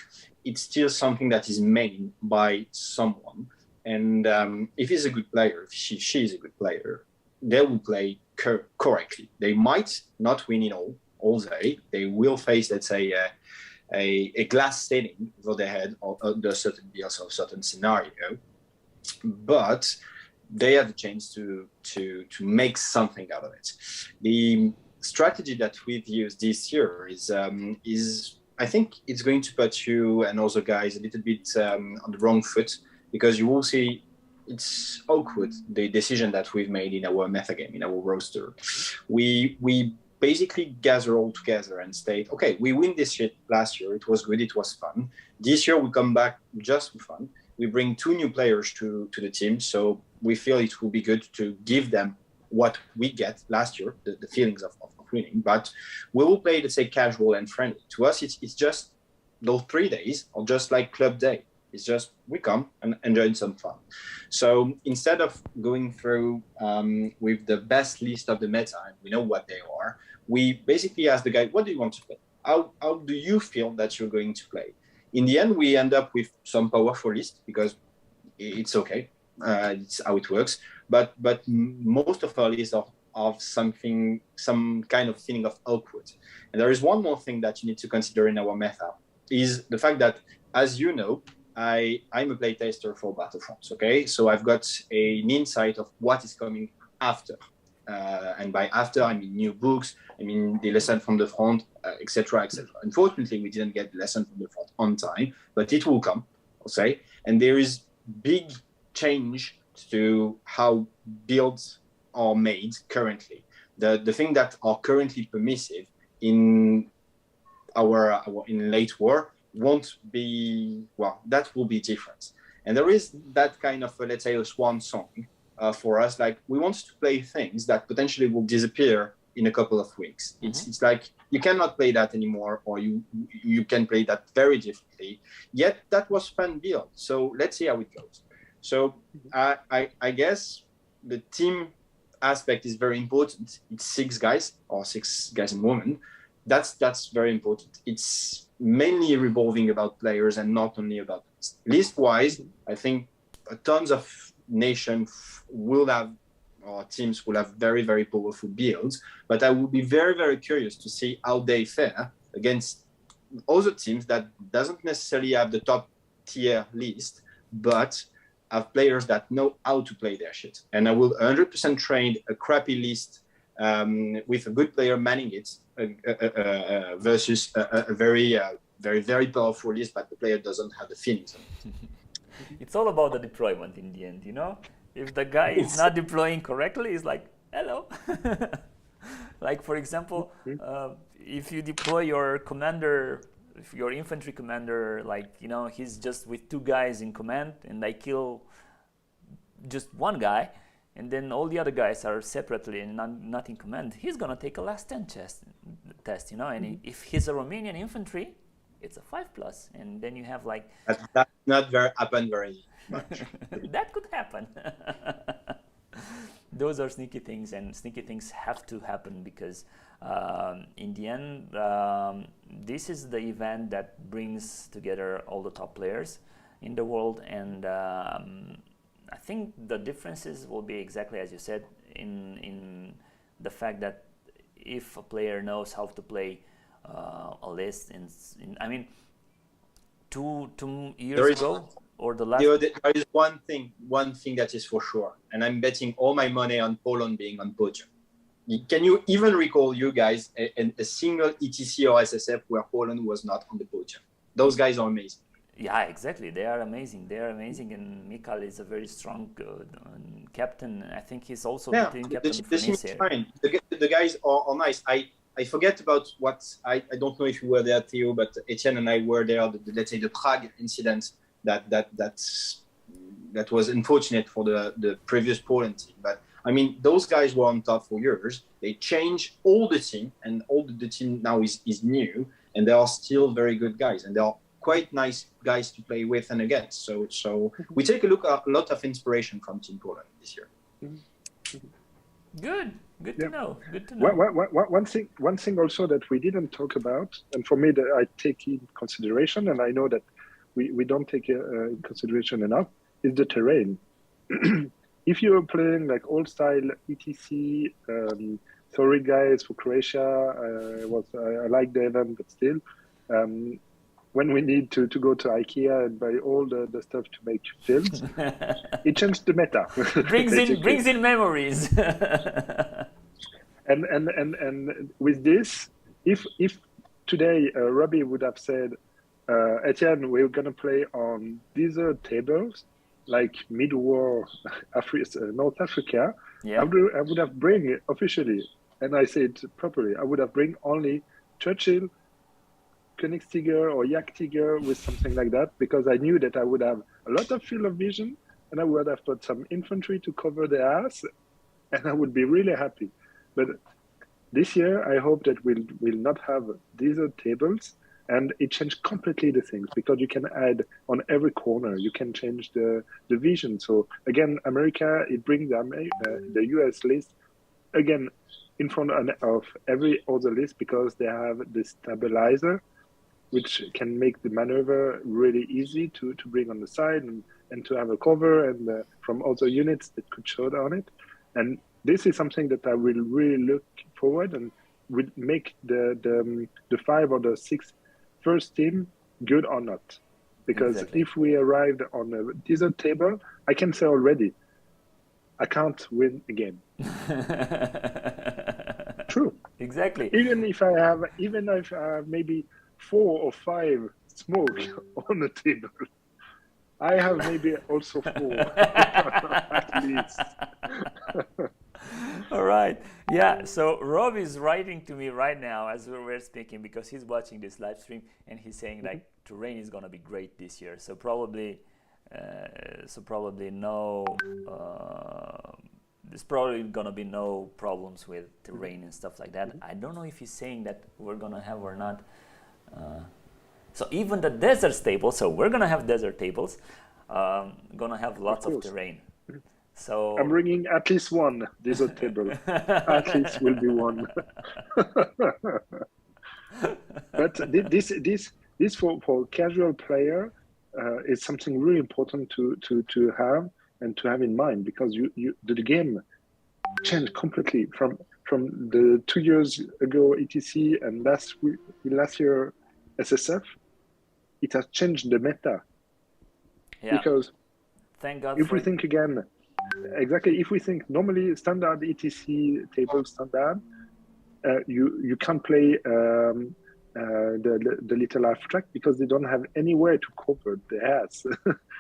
[SPEAKER 3] it's still something that is made by someone. And if he's a good player, if she is a good player, they will play correctly. They might not win in all day. They will face, let's say, a glass ceiling over their head under certain deals or certain scenario, but they have a chance to make something out of it. The strategy that we've used this year is I think it's going to put you and other guys a little bit on the wrong foot because you will see it's awkward the decision that we've made in our meta game in our roster. We basically gather all together and state, okay, we win this shit last year. It was good. It was fun. This year we come back just for fun. We bring 2 new players to the team, so we feel it will be good to give them what we get last year, the feelings of winning. But we will play, let's say, casual and friendly. To us, it's just those 3 days, or just like club day. It's just we come and enjoy some fun. So instead of going through with the best list of the meta, and we know what they are, we basically ask the guy, what do you want to play? How do you feel that you're going to play? In the end, we end up with some powerful list because it's okay. It's how it works. But most of our lists are of some kind of feeling of awkward. And there is one more thing that you need to consider in our meta is the fact that, as you know, I'm a playtester for Battlefront. Okay, so I've got an insight of what is coming after. And by after, I mean new books, I mean the lesson from the front, etc., etc. Unfortunately, we didn't get the lesson from the front on time, but it will come, I'll say. And there is big change to how builds are made currently. The thing that are currently permissive in our in late war won't be, well, that will be different. And there is that kind of let's say a swan song for us, like we want to play things that potentially will disappear in a couple of weeks. It's like you cannot play that anymore, or you can play that very differently, yet that was fun build. So let's see how it goes. So I guess the team aspect is very important. It's 6 guys or 6 guys and women, that's very important. It's mainly revolving about players and not only about list. List-wise, I think tons of nations will have, or teams will have very, very powerful builds, but I would be very, very curious to see how they fare against other teams that doesn't necessarily have the top tier list, but have players that know how to play their shit. And I will 100% train a crappy list with a good player manning it versus a very, very powerful list, but the player doesn't have the feelings.
[SPEAKER 2] It's all about the deployment in the end, you know? If the guy is not deploying correctly, it's like, hello. Like, for example, if you deploy your commander, if your infantry commander, like, you know, he's just with 2 guys in command and they kill just 1 guy, and then all the other guys are separately and not in command, he's gonna take a last 10 test, you know? And if he's a Romanian infantry, it's a 5+, and then you have like...
[SPEAKER 3] That's not happen very much.
[SPEAKER 2] That could happen. Those are sneaky things, and sneaky things have to happen because in the end, this is the event that brings together all the top players in the world, and I think the differences will be exactly as you said in the fact that if a player knows how to play a list, I mean, two years ago, or the last...
[SPEAKER 3] There is one thing that is for sure, and I'm betting all my money on Poland being on podium. Can you even recall, you guys, a single ETC or SSF where Poland was not on the podium? Those guys are amazing. Yeah,
[SPEAKER 2] exactly. They are amazing. And Mikhail is a very strong captain. I think he's also the team captain for this year.
[SPEAKER 3] Fine. The guys are nice. I forget about what I don't know if you were there, Theo, but Etienne and I were there. Let's say the Prague incident that was unfortunate for the previous Poland team. But I mean, those guys were on top for years. They changed all the team, and all the team now is new, and they are still very good guys, and they are quite nice guys to play with and against. So we take a look at a lot of inspiration from Team Poland this year.
[SPEAKER 2] Good to know. Good to know.
[SPEAKER 1] One thing also that we didn't talk about, and for me that I take in consideration, and I know that we don't take in consideration enough, is the terrain. If you're playing like old style ETC, sorry guys for Croatia, I like the event, but still, when we need to go to IKEA and buy all the stuff to make fields, it changed the meta.
[SPEAKER 2] brings in memories.
[SPEAKER 1] and with this, if today Robbie would have said, Etienne, we're gonna play on desert tables like mid-war North Africa, I would have bring it officially, and I say it properly, I would have bring only Churchill, Königstiger or Jagdtiger with something like that, because I knew that I would have a lot of field of vision, and I would have put some infantry to cover the ass, and I would be really happy. But this year, I hope that we'll not have desert tables, and it changed completely the things, because you can add on every corner, you can change the vision. So again, America, it brings the US list again in front of every other list, because they have the stabilizer, which can make the maneuver really easy to bring on the side and to have a cover and from other units that could show on it. And this is something that I will really look forward and will make the 5 or the 6 first team good or not. Because if we arrived on a desert table, I can say already, I can't win again. True.
[SPEAKER 2] Exactly.
[SPEAKER 1] Even if I have maybe 4 or 5 smoke on the table, I have maybe also 4 at least.
[SPEAKER 2] All right. Yeah. So Rob is writing to me right now as we're speaking, because he's watching this live stream, and he's saying like terrain is gonna be great this year. So probably no. There's probably gonna be no problems with terrain and stuff like that. I don't know if he's saying that we're gonna have or not. So even the desert tables. So we're gonna have desert tables. Gonna have lots of terrain. So
[SPEAKER 1] I'm bringing at least one desert table. At least will be one. But this for casual player is something really important to have and to have in mind, because the game changed completely from the 2 years ago ETC and last year SSF. It has changed the meta.
[SPEAKER 2] Yeah.
[SPEAKER 1] Because
[SPEAKER 2] thank God
[SPEAKER 1] if
[SPEAKER 2] for
[SPEAKER 1] we
[SPEAKER 2] it.
[SPEAKER 1] think again, exactly, if we think normally standard ETC table standard, you can't play the little half track because they don't have anywhere to cover the ass.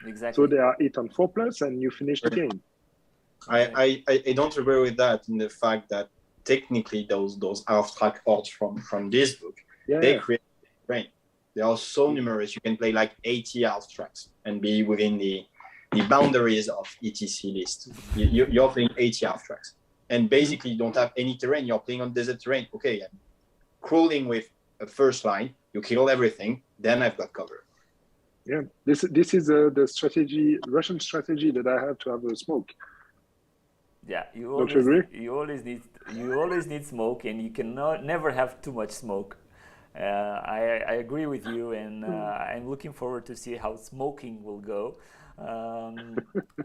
[SPEAKER 2] Exactly.
[SPEAKER 1] So they are 8 on 4+ and you finish the game.
[SPEAKER 3] I don't agree with that, in the fact that technically those half track odds from this book, they create terrain. They are so numerous. You can play like 80 half tracks and be within the boundaries of ETC list. You're playing 80 half tracks, and basically you don't have any terrain. You're playing on desert terrain. Okay, I'm crawling with a first line. You kill everything, then I've got cover.
[SPEAKER 1] Yeah, this is the strategy, Russian strategy, that I have to have a smoke.
[SPEAKER 2] Yeah, you always need smoke, and you cannot never have too much smoke. I agree with you, and I'm looking forward to see how smoking will go.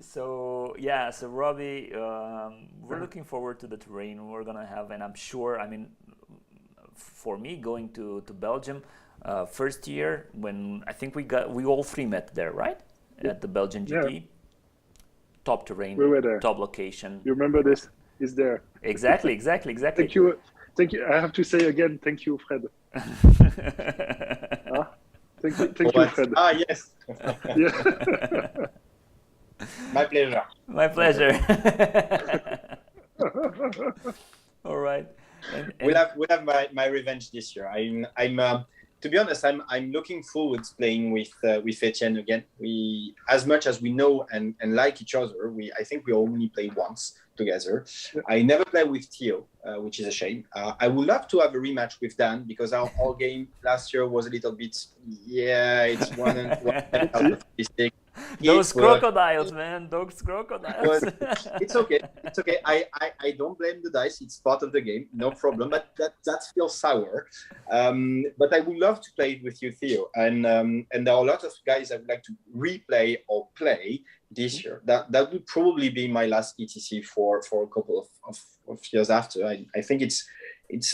[SPEAKER 2] So Robbie, we're looking forward to the terrain we're gonna have, and I'm sure. I mean, for me, going to Belgium, first year when I think we all three met there, right? At the Belgian GP.
[SPEAKER 1] Yeah.
[SPEAKER 2] Top terrain,
[SPEAKER 1] we were there.
[SPEAKER 2] Top location.
[SPEAKER 1] You remember this? Is there?
[SPEAKER 2] Exactly.
[SPEAKER 1] Thank you. I have to say again, thank you, Fred. Thank you, Fred.
[SPEAKER 3] Yes.
[SPEAKER 1] Yeah.
[SPEAKER 3] My pleasure.
[SPEAKER 2] My pleasure. All right. And
[SPEAKER 3] we'll have my revenge this year. I'm to be honest, I'm looking forward to playing with Etienne again. We, as much as we know and like each other, I think we only played once together. I never played with Theo, which is a shame. I would love to have a rematch with Dan, because our game last year was a little bit, it's one mistake.
[SPEAKER 2] Those crocodiles, man. Those crocodiles.
[SPEAKER 3] It's okay. It's okay. I don't blame the dice. It's part of the game. No problem. But that feels sour. But I would love to play it with you, Theo. And there are a lot of guys I would like to replay or play this year. That would probably be my last ETC for a couple of years after. I think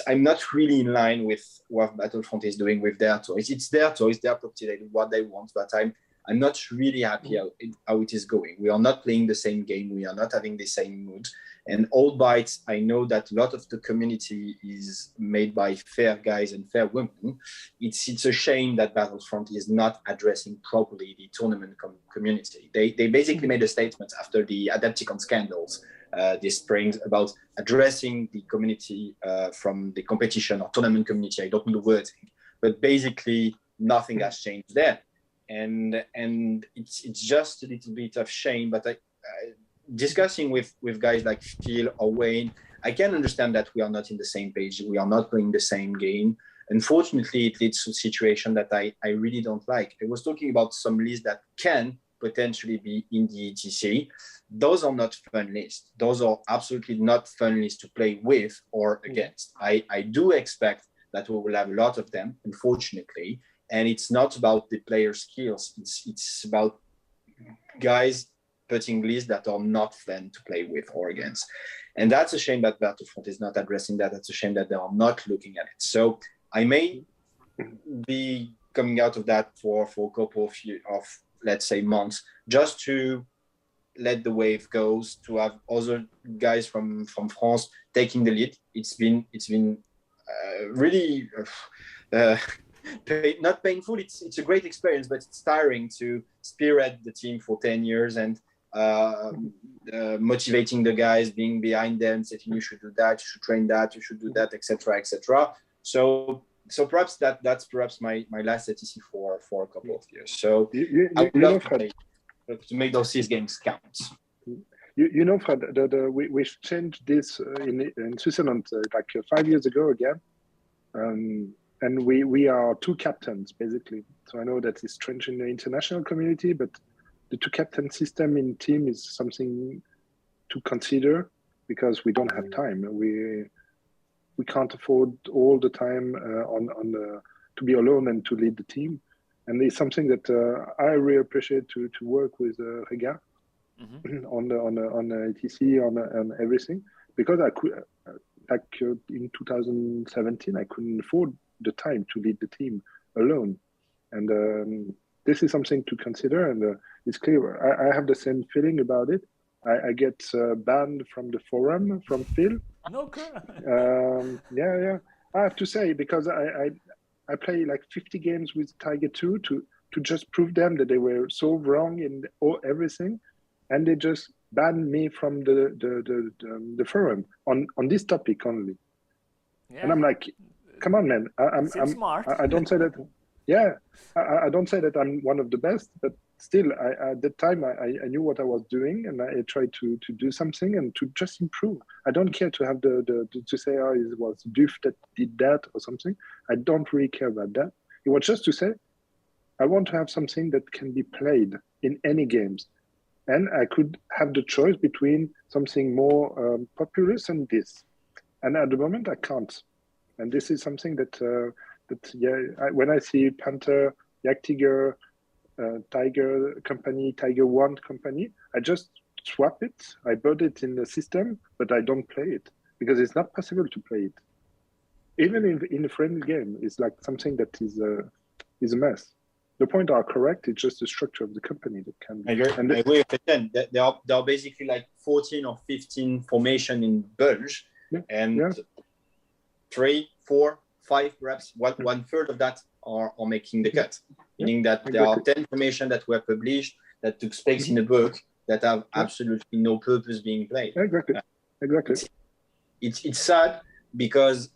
[SPEAKER 3] I'm not really in line with what Battlefront is doing with their toys. It's their toys, their property, they do what they want, but I'm not really happy how it is going. We are not playing the same game. We are not having the same mood. And albeit I know that a lot of the community is made by fair guys and fair women, it's a shame that Battlefront is not addressing properly the tournament community. They basically made a statement after the Adepticon scandals this spring about addressing the community from the competition or tournament community. I don't know the wording, but basically nothing has changed there. And it's just a little bit of shame, but discussing with guys like Phil or Wayne, I can understand that we are not in the same page. We are not playing the same game. Unfortunately, it leads to a situation that I really don't like. I was talking about some lists that can potentially be in the ETC. Those are not fun lists. Those are absolutely not fun lists to play with or against. I do expect that we will have a lot of them, unfortunately. And it's not about the player skills. It's about guys putting lists that are not fun to play with or against. And that's a shame that Battlefront is not addressing that. That's a shame that they are not looking at it. So I may be coming out of that for a couple of let's say months, just to let the wave goes, to have other guys from France taking the lead. It's been really not painful. It's a great experience, but it's tiring to spearhead the team for 10 years and motivating the guys, being behind them, saying you should do that, you should train that, you should do that, etc., etc. So perhaps that's perhaps my last ETC for a couple of years. So I would love to make those 6 games count.
[SPEAKER 1] You know, Fred, we changed this in Switzerland like 5 years ago again. And we are 2 captains, basically. So I know that it's strange in the international community, but the 2 captain system in team is something to consider, because we don't have time. We can't afford all the time on to be alone and to lead the team. And it's something that I really appreciate to work with Rega on ATC on everything, because I could in 2017 I couldn't afford the time to lead the team alone, and this is something to consider. And it's clear I have the same feeling about it. I get banned from the forum from Phil.
[SPEAKER 2] No,
[SPEAKER 1] yeah. I have to say, because I play like 50 games with Tiger 2 to just prove them that they were so wrong in everything, and they just banned me from the forum on this topic only. Yeah. And I'm like, come on, man! I'm
[SPEAKER 2] smart.
[SPEAKER 1] I don't say that. Yeah, I don't say that I'm one of the best, but still, at that time I knew what I was doing, and I tried to do something and to just improve. I don't care to have to say, oh, it was Duff that did that or something. I don't really care about that. It was just to say, I want to have something that can be played in any games, and I could have the choice between something more populous and this. And at the moment, I can't. And this is something that when I see Panther, Jagdtiger, Tiger company, Tiger 1 company, I just swap it. I build it in the system, but I don't play it because it's not possible to play it. Even in a friendly game, it's like something that is a mess. The points are correct. It's just the structure of the company that can.
[SPEAKER 3] I agree with Etienne. There are basically like 14 or 15 formation in Bulge, and 3, 4, 5, perhaps 1/3 of that are making the cut. Meaning that there are 10 information that were published that took space in a book that have absolutely no purpose being played.
[SPEAKER 1] Exactly.
[SPEAKER 3] It's sad because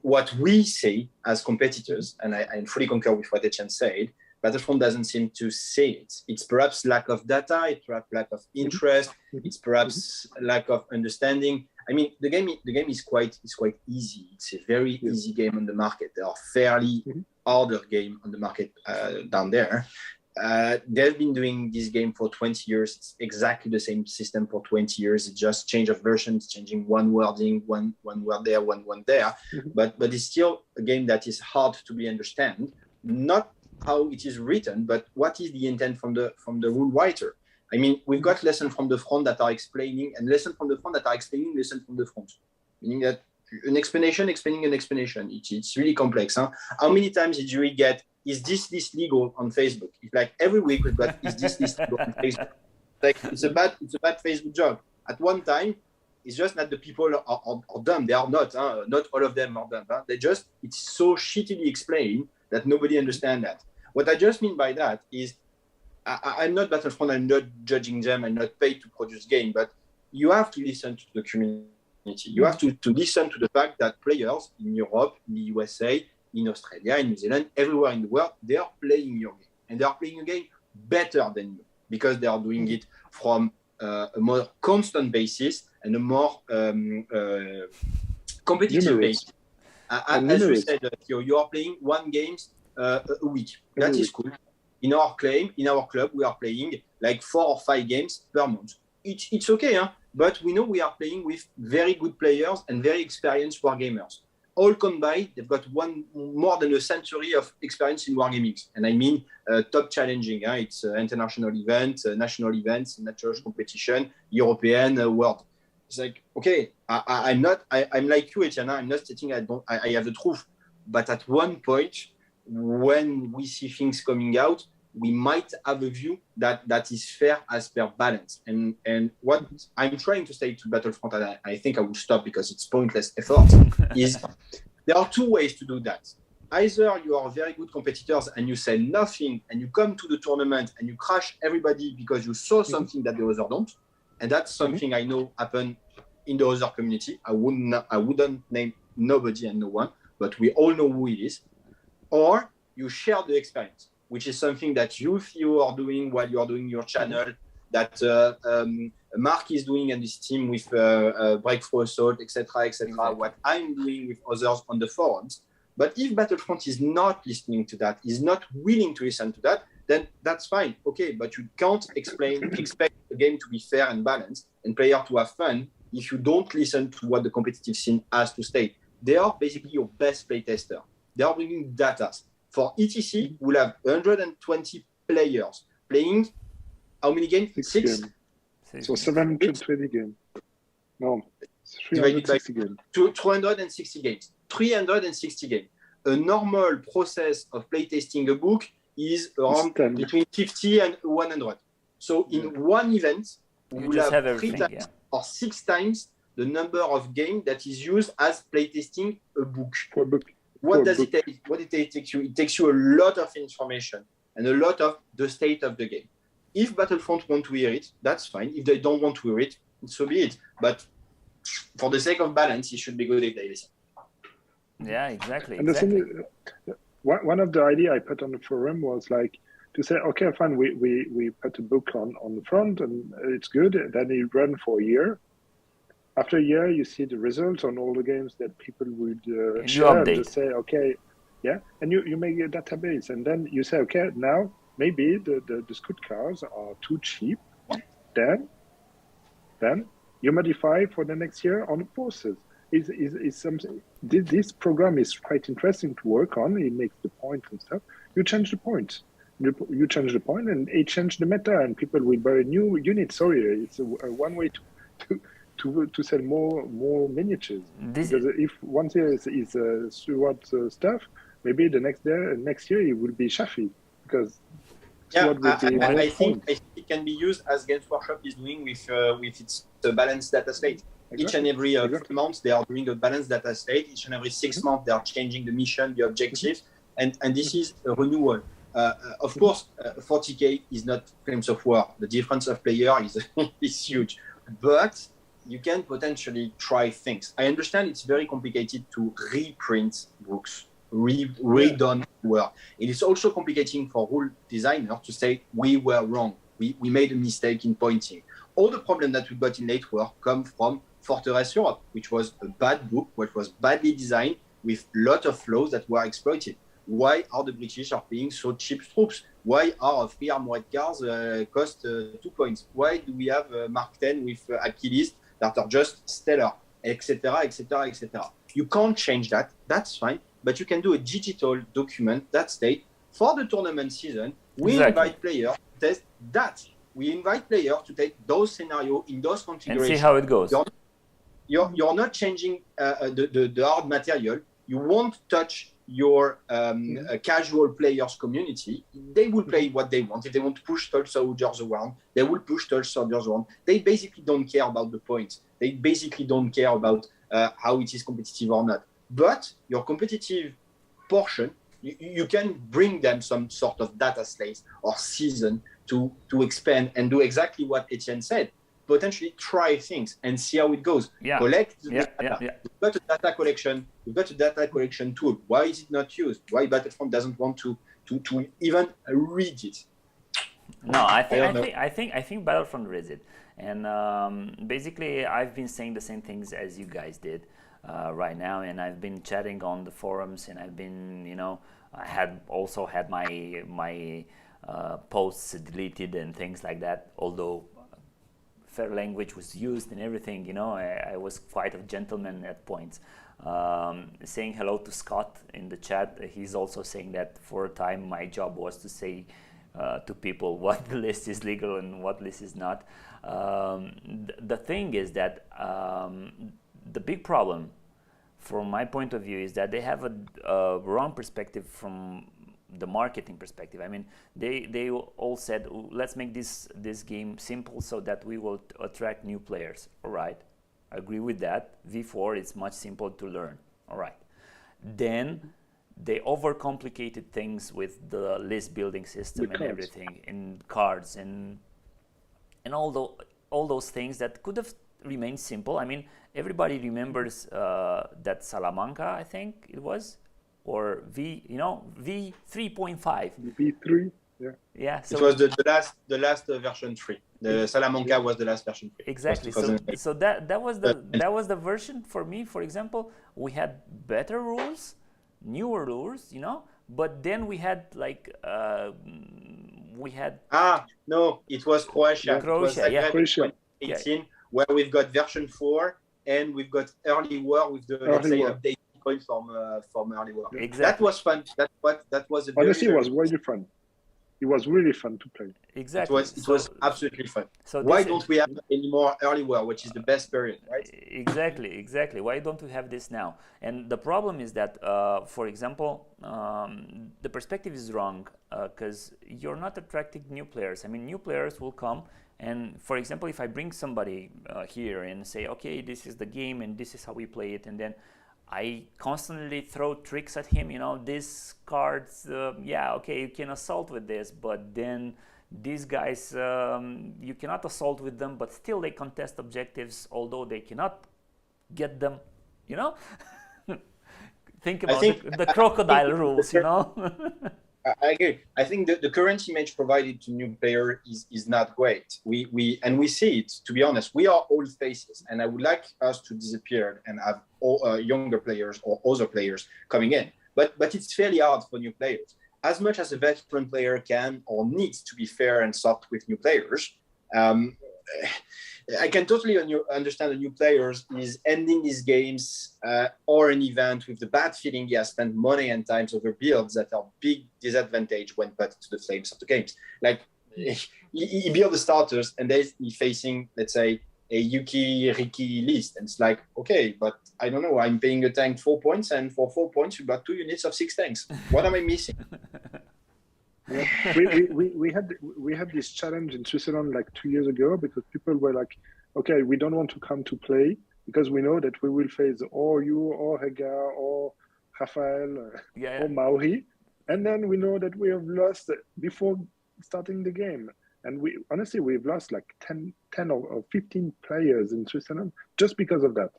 [SPEAKER 3] what we say as competitors, and I fully concur with what Etienne said, Battlefront doesn't seem to say it. It's perhaps lack of data, it's perhaps lack of interest, it's perhaps lack of understanding. I mean, the game is quite easy. It's a very easy game on the market. There are fairly harder game on the market down there. They've been doing this game for 20 years. It's exactly the same system for 20 years. It's just change of versions, changing one wording, one word there, one there. But it's still a game that is hard to be understand. Not how it is written, but what is the intent from the rule writer. I mean, we've got lessons from the front that are explaining, and lessons from the front that are explaining lessons from the front. Meaning that an explanation explaining an explanation. It's really complex. Huh? How many times did you get, is this legal on Facebook? It's like every week we've got, is this legal on Facebook? Like it's a bad Facebook job. At one time, it's just that the people are dumb. They are not. Not all of them are dumb. Huh? It's so shittily explained that nobody understands that. What I just mean by that is, I'm not Battlefront, I'm not judging them, I'm not paid to produce game, but you have to listen to the community. You have to listen to the fact that players in Europe, in the USA, in Australia, in New Zealand, everywhere in the world, they are playing your game. And they are playing your game better than you because they are doing it from a more constant basis and a more competitive basis. As you said, you are playing 1 game a week. That is cool. In our club, we are playing like 4 or 5 games per month. It's okay, huh? But we know we are playing with very good players and very experienced wargamers. All combined, they've got more than a century of experience in wargaming. And I mean top challenging. Huh? It's international event, national events, natural competition, European, world. It's like, okay, I'm like you, Etienne. I'm not stating I have the truth. But at one point, when we see things coming out, we might have a view that is fair as per balance. And what I'm trying to say to Battlefront, and I think I will stop because it's pointless effort, is there are 2 ways to do that. Either you are very good competitors and you say nothing and you come to the tournament and you crash everybody because you saw something that the others don't. And that's something I know happened in the other community. I wouldn't name nobody and no one, but we all know who it is. Or you share the experience, which is something that you are doing while you are doing your channel, that Mark is doing and his team with Breakthrough Assault, etc., what I'm doing with others on the forums. But if Battlefront is not listening to that, is not willing to listen to that, then that's fine. Okay, but you can't expect the game to be fair and balanced and player to have fun if you don't listen to what the competitive scene has to state. They are basically your best playtester. they are bringing data. For ETC, we'll have 120 players playing how many games?
[SPEAKER 1] Six games. So 720 games. No, 360 games.
[SPEAKER 3] 260 games. 360 games. A normal process of playtesting a book is around between 50 and 100. So in one event, we will have 3 times or 6 times the number of games that is used as playtesting a book.
[SPEAKER 1] For a book.
[SPEAKER 3] What does it take? What it takes you? It takes you a lot of information and a lot of the state of the game. If Battlefront want to hear it, that's fine. If they don't want to hear it, so be it. But for the sake of balance, it should be good if they listen.
[SPEAKER 2] Yeah, exactly.
[SPEAKER 1] And the thing is, one of the ideas I put on the forum was like to say, okay, fine, we put a book on the front and it's good. Then it run for a year. After a year, you see the results on all the games that people would share. And just say, okay, yeah, and you make a database, and then you say, okay, now maybe the scoot cars are too cheap. Then you modify for the next year on the forces. Is something. This program is quite interesting to work on. It makes the points and stuff. You change the points. You change the point, and it changes the meta, and people will buy new units. Sorry, it's one way to sell more miniatures. Because if one year is Steward stuff, maybe the next year it will be Shafi, because
[SPEAKER 3] I think it can be used as Games Workshop is doing with its balanced data slate. Exactly. Each and every 3 months they are doing a balanced data slate. Each and every 6 months they are changing the mission, the objectives, and this is a renewal. Of course, 40k is not Flames of War. The difference of player is huge, but you can potentially try things. I understand it's very complicated to reprint books, redone work. It is also complicating for rule designers to say we were wrong. We made a mistake in pointing. All the problems that we got in late work come from Fortress Europe, which was a bad book, which was badly designed with a lot of flaws that were exploited. Why are the British paying so cheap troops? Why are 3 armored cars cost 2 points? Why do we have Mark 10 with Achilles that are just stellar, etc., etc., etc.? You can't change that. That's fine. But you can do a digital document that states, for the tournament season, we invite players to test that. We invite players to take those scenarios in those configurations.
[SPEAKER 2] And see how it goes.
[SPEAKER 3] You're not changing the hard material. You won't touch your casual players community. They will play what they want. If they want to push Tall Soldiers around, they will push Tall Soldiers around. They basically don't care about the points. They basically don't care about how it is competitive or not. But your competitive portion, you can bring them some sort of data slates or season to expand and do exactly what Etienne said. Potentially try things and see how it goes. Collect the data. We've got a data collection. We've got a data collection tool. Why is it not used? Why Battlefront doesn't want to even read it?
[SPEAKER 2] No, I think Battlefront reads it, and basically I've been saying the same things as you guys did right now, and I've been chatting on the forums, and I've been, I had my posts deleted and things like that, although fair language was used and everything, I was quite a gentleman at points. Saying hello to Scott in the chat. He's also saying that for a time my job was to say to people what list is legal and what list is not. The thing is that the big problem from my point of view is that they have a wrong perspective from the marketing perspective. I mean, they all said, let's make this game simple so that we will attract new players. All right, I agree with that. V4 is much simpler to learn. All right, then they overcomplicated things with the list building system and everything, in cards and all those things that could have remained simple. I mean, everybody remembers that Salamanca, I think it was, or V 3.5.
[SPEAKER 1] V3, yeah.
[SPEAKER 3] Yeah. So it was the last version 3. The Salamanca was the last version 3.
[SPEAKER 2] Exactly. So that was the version for me. For example, we had better rules, newer rules, but then we had
[SPEAKER 3] no, it was Croatia.
[SPEAKER 2] Croatia,
[SPEAKER 1] Croatia.
[SPEAKER 3] 18, where we've got version 4 and we've got early war with the let's say updated point from early war.
[SPEAKER 2] Exactly.
[SPEAKER 3] That was fun. That was a
[SPEAKER 1] Honestly,
[SPEAKER 3] very,
[SPEAKER 1] it was really fun. It was really fun to play.
[SPEAKER 2] Exactly.
[SPEAKER 3] it was absolutely fun.
[SPEAKER 2] So
[SPEAKER 3] Why don't we have any more early war, which is the best period, right?
[SPEAKER 2] Exactly. Why don't we have this now? And the problem is that, for example, the perspective is wrong because you're not attracting new players. I mean, new players will come, and for example, if I bring somebody here and say, okay, this is the game and this is how we play it, and then I constantly throw tricks at him, these cards, yeah, okay, you can assault with this, but then these guys, you cannot assault with them, but still they contest objectives, although they cannot get them, Think about the crocodile rules,
[SPEAKER 3] I agree. I think the current image provided to new player is not great. We see it. To be honest, we are old faces, and I would like us to disappear and have younger players or other players coming in. But it's fairly hard for new players. As much as a veteran player can or needs to be fair and soft with new players, I can totally understand the new players is ending these games or an event with the bad feeling he has spent money and time over builds that are big disadvantage when put to the flames of the games. Like he build the starters and then he's facing, let's say, a Yuki Riki list, and it's like, okay, but I don't know, I'm paying a tank 4 points, and for 4 points you got 2 units of 6 tanks. What am I missing?
[SPEAKER 1] Yeah. We had this challenge in Switzerland like 2 years ago because people were like, okay, we don't want to come to play because we know that we will face or you or Hagar or Rafael or Mauri, and then we know that we have lost before starting the game. And we've lost like 10 or 15 players in Switzerland just because of that.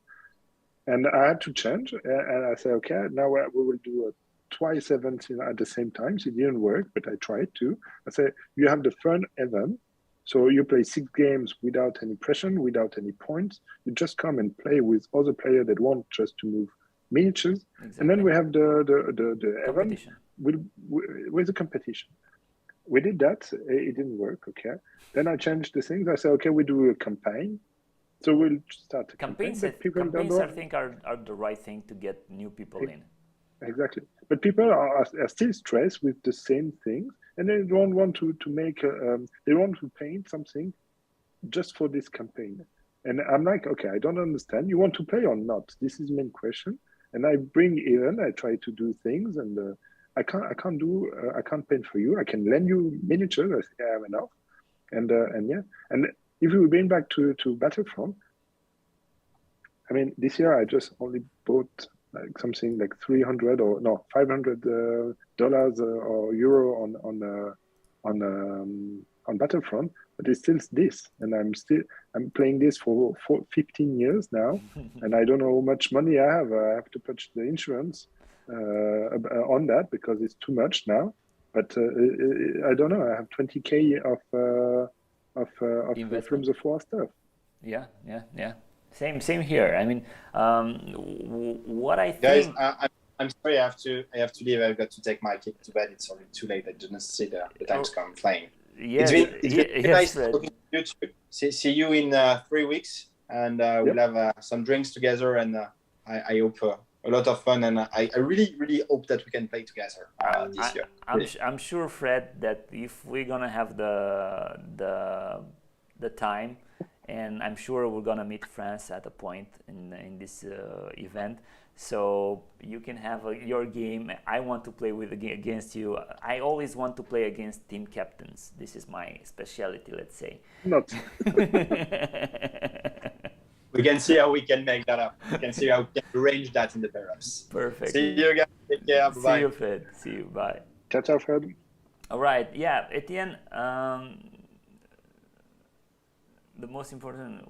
[SPEAKER 1] And I had to change, and I said, okay, now we will do twice events at the same time. So it didn't work, but I tried to. I said, you have the fun event. So you play 6 games without any pressure, without any points. You just come and play with other players that want just to move miniatures. Exactly. And then we have the event with the competition. We did that. It didn't work. Okay. Then I changed the things. I said, okay, we do a campaign. So we'll start a campaign.
[SPEAKER 2] Campaigns, I think, are the right thing to get new people in.
[SPEAKER 1] Exactly. But people are still stressed with the same things, and they don't want to make, they want to paint something just for this campaign. And I'm like, okay, I don't understand. You want to play or not? This is the main question. And I bring in, I try to do things, and I can't paint for you. I can lend you miniatures. I think I have enough. And yeah. And if we bring back to Battlefront, I mean, this year I just only bought like something like $300 or no $500 or euro on Battlefront, but it's still this, and I'm playing this for 15 years now, and I don't know how much money I have. I have to put the insurance on that because it's too much now. But I don't know. I have 20K of Flames of War stuff.
[SPEAKER 2] Yeah. Same here. I mean, what I think.
[SPEAKER 3] Guys, I'm sorry. I have to leave. I've got to take my kid to bed. It's already too late. I didn't see the time's come flying.
[SPEAKER 2] Yes,
[SPEAKER 3] it's been nice talking to you too. See you in 3 weeks, and we'll have some drinks together, and I hope a lot of fun, and I really, really hope that we can play together this year.
[SPEAKER 2] I'm sure, Fred, that if we're gonna have the time, and I'm sure we're gonna meet France at a point in this event, so you can have your game. I want to play against you. I always want to play against team captains. This is my specialty, let's say.
[SPEAKER 1] Not.
[SPEAKER 3] We can see how we can make that up. We can see how we can arrange that in the pairs.
[SPEAKER 2] Perfect.
[SPEAKER 3] See you guys. Take care. Bye.
[SPEAKER 2] See you, Fred. See you. Bye.
[SPEAKER 1] Ciao, Fred.
[SPEAKER 2] All right. Yeah, Etienne. The most important.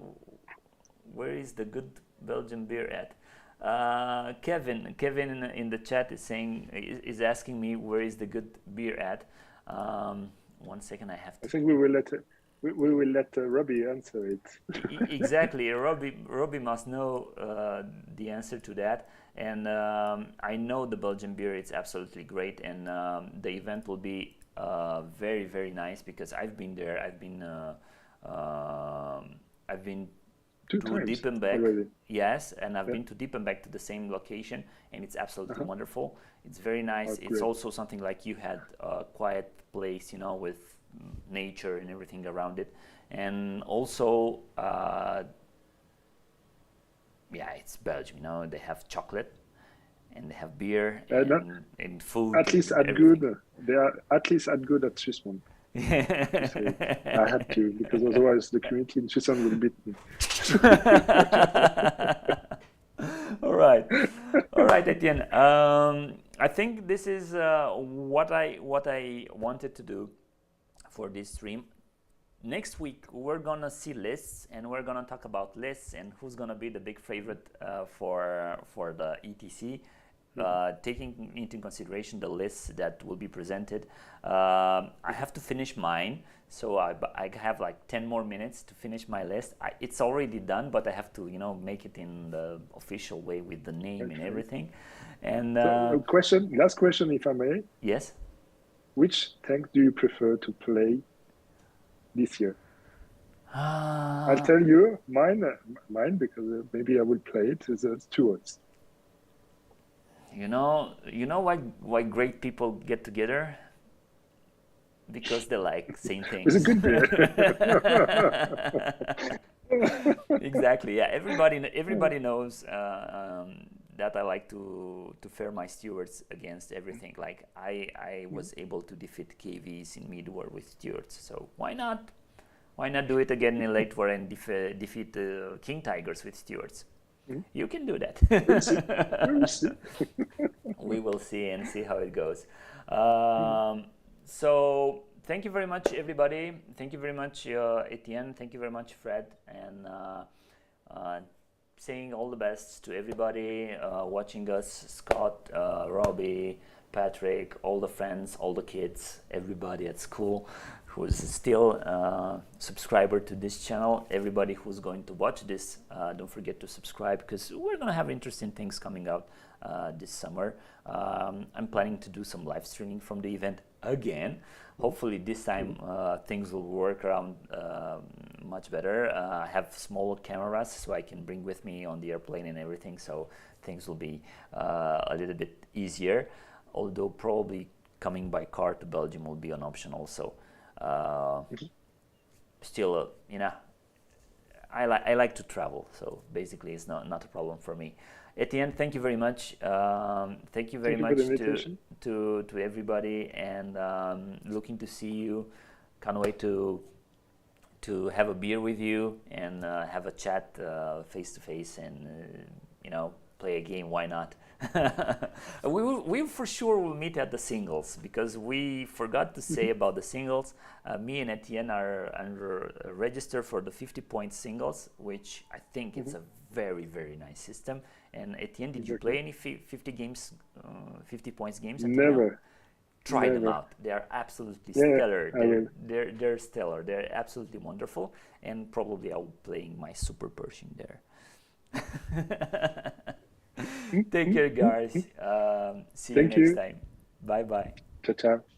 [SPEAKER 2] Where is the good Belgian beer at? Kevin in the chat is asking me where is the good beer at. 1 second, I have to.
[SPEAKER 1] I think we will let Robbie answer it.
[SPEAKER 2] Exactly, Robbie must know the answer to that, and I know the Belgian beer. It's absolutely great, and the event will be very, very nice because I've been there. I've been
[SPEAKER 1] Two
[SPEAKER 2] to
[SPEAKER 1] times
[SPEAKER 2] Diepenbeck.
[SPEAKER 1] already.
[SPEAKER 2] Yes, and I've
[SPEAKER 1] Yeah.
[SPEAKER 2] been to Diepenbeck to the same location, and it's absolutely
[SPEAKER 1] Uh-huh.
[SPEAKER 2] wonderful. It's very nice.
[SPEAKER 1] Oh,
[SPEAKER 2] It's
[SPEAKER 1] great.
[SPEAKER 2] also something like you had a quiet place, with nature and everything around it. And also, yeah, it's Belgium. They have chocolate and they have beer
[SPEAKER 1] No,
[SPEAKER 2] and food
[SPEAKER 1] at least
[SPEAKER 2] and
[SPEAKER 1] at
[SPEAKER 2] everything.
[SPEAKER 1] good. They are at least at good at Swissmont. To say it. I had to, because otherwise the community in Switzerland will beat me.
[SPEAKER 2] All right, all right, Etienne. I think this is what I wanted to do for this stream. Next week we're gonna see lists, and we're gonna talk about lists and who's gonna be the big favorite for the ETC. Taking into consideration the lists that will be presented, I have to finish mine, so I have like 10 more minutes to finish my list. It's already done, but I have to make it in the official way with the name and
[SPEAKER 1] Okay.
[SPEAKER 2] everything. And
[SPEAKER 1] So, last question, if I may.
[SPEAKER 2] yes,
[SPEAKER 1] Which tank do you prefer to play this year? I'll tell you mine because maybe I will play it. Is Stewards.
[SPEAKER 2] you know why great people get together? Because they like same
[SPEAKER 1] It's a
[SPEAKER 2] things.
[SPEAKER 1] good beer.
[SPEAKER 2] Exactly. Yeah. Everybody knows that I like to fare my stewards against everything. Like I was able to defeat KVs in mid war with stewards. So why not? Why not do it again in late war and defeat King Tigers with stewards? You can do that.
[SPEAKER 1] We'll see. We'll see.
[SPEAKER 2] We will see and see how it goes. So thank you very much, everybody. Thank you very much, Etienne. Thank you very much, Fred. And saying all the best to everybody watching us, Scott, Robbie, Patrick, all the friends, all the kids, everybody at school who's still a subscriber to this channel, everybody who's going to watch this, don't forget to subscribe, because we're going to have interesting things coming out this summer. I'm planning to do some live streaming from the event again. Hopefully this time things will work around much better. I have small cameras so I can bring with me on the airplane and everything, so things will be a little bit easier, although probably coming by car to Belgium will be an option also. Still, I like to travel, so basically it's not a problem for me. Etienne, thank you very much. Thank you very much to everybody, and looking to see you. Can't wait to have a beer with you and have a chat face to face, and play a game. Why not? we for sure will meet at the singles, because we forgot to say about the singles. Me and Etienne are under register for the 50-point singles, which I think it's a very, very nice system. And Etienne, did you play any 50 games, 50 points games?
[SPEAKER 1] Never.
[SPEAKER 2] Try them out. They are absolutely stellar. They're stellar. They're absolutely wonderful. And probably I'll be playing my Super Pershing there. Take care, guys. See you next time. Bye bye.
[SPEAKER 1] Ciao, ciao.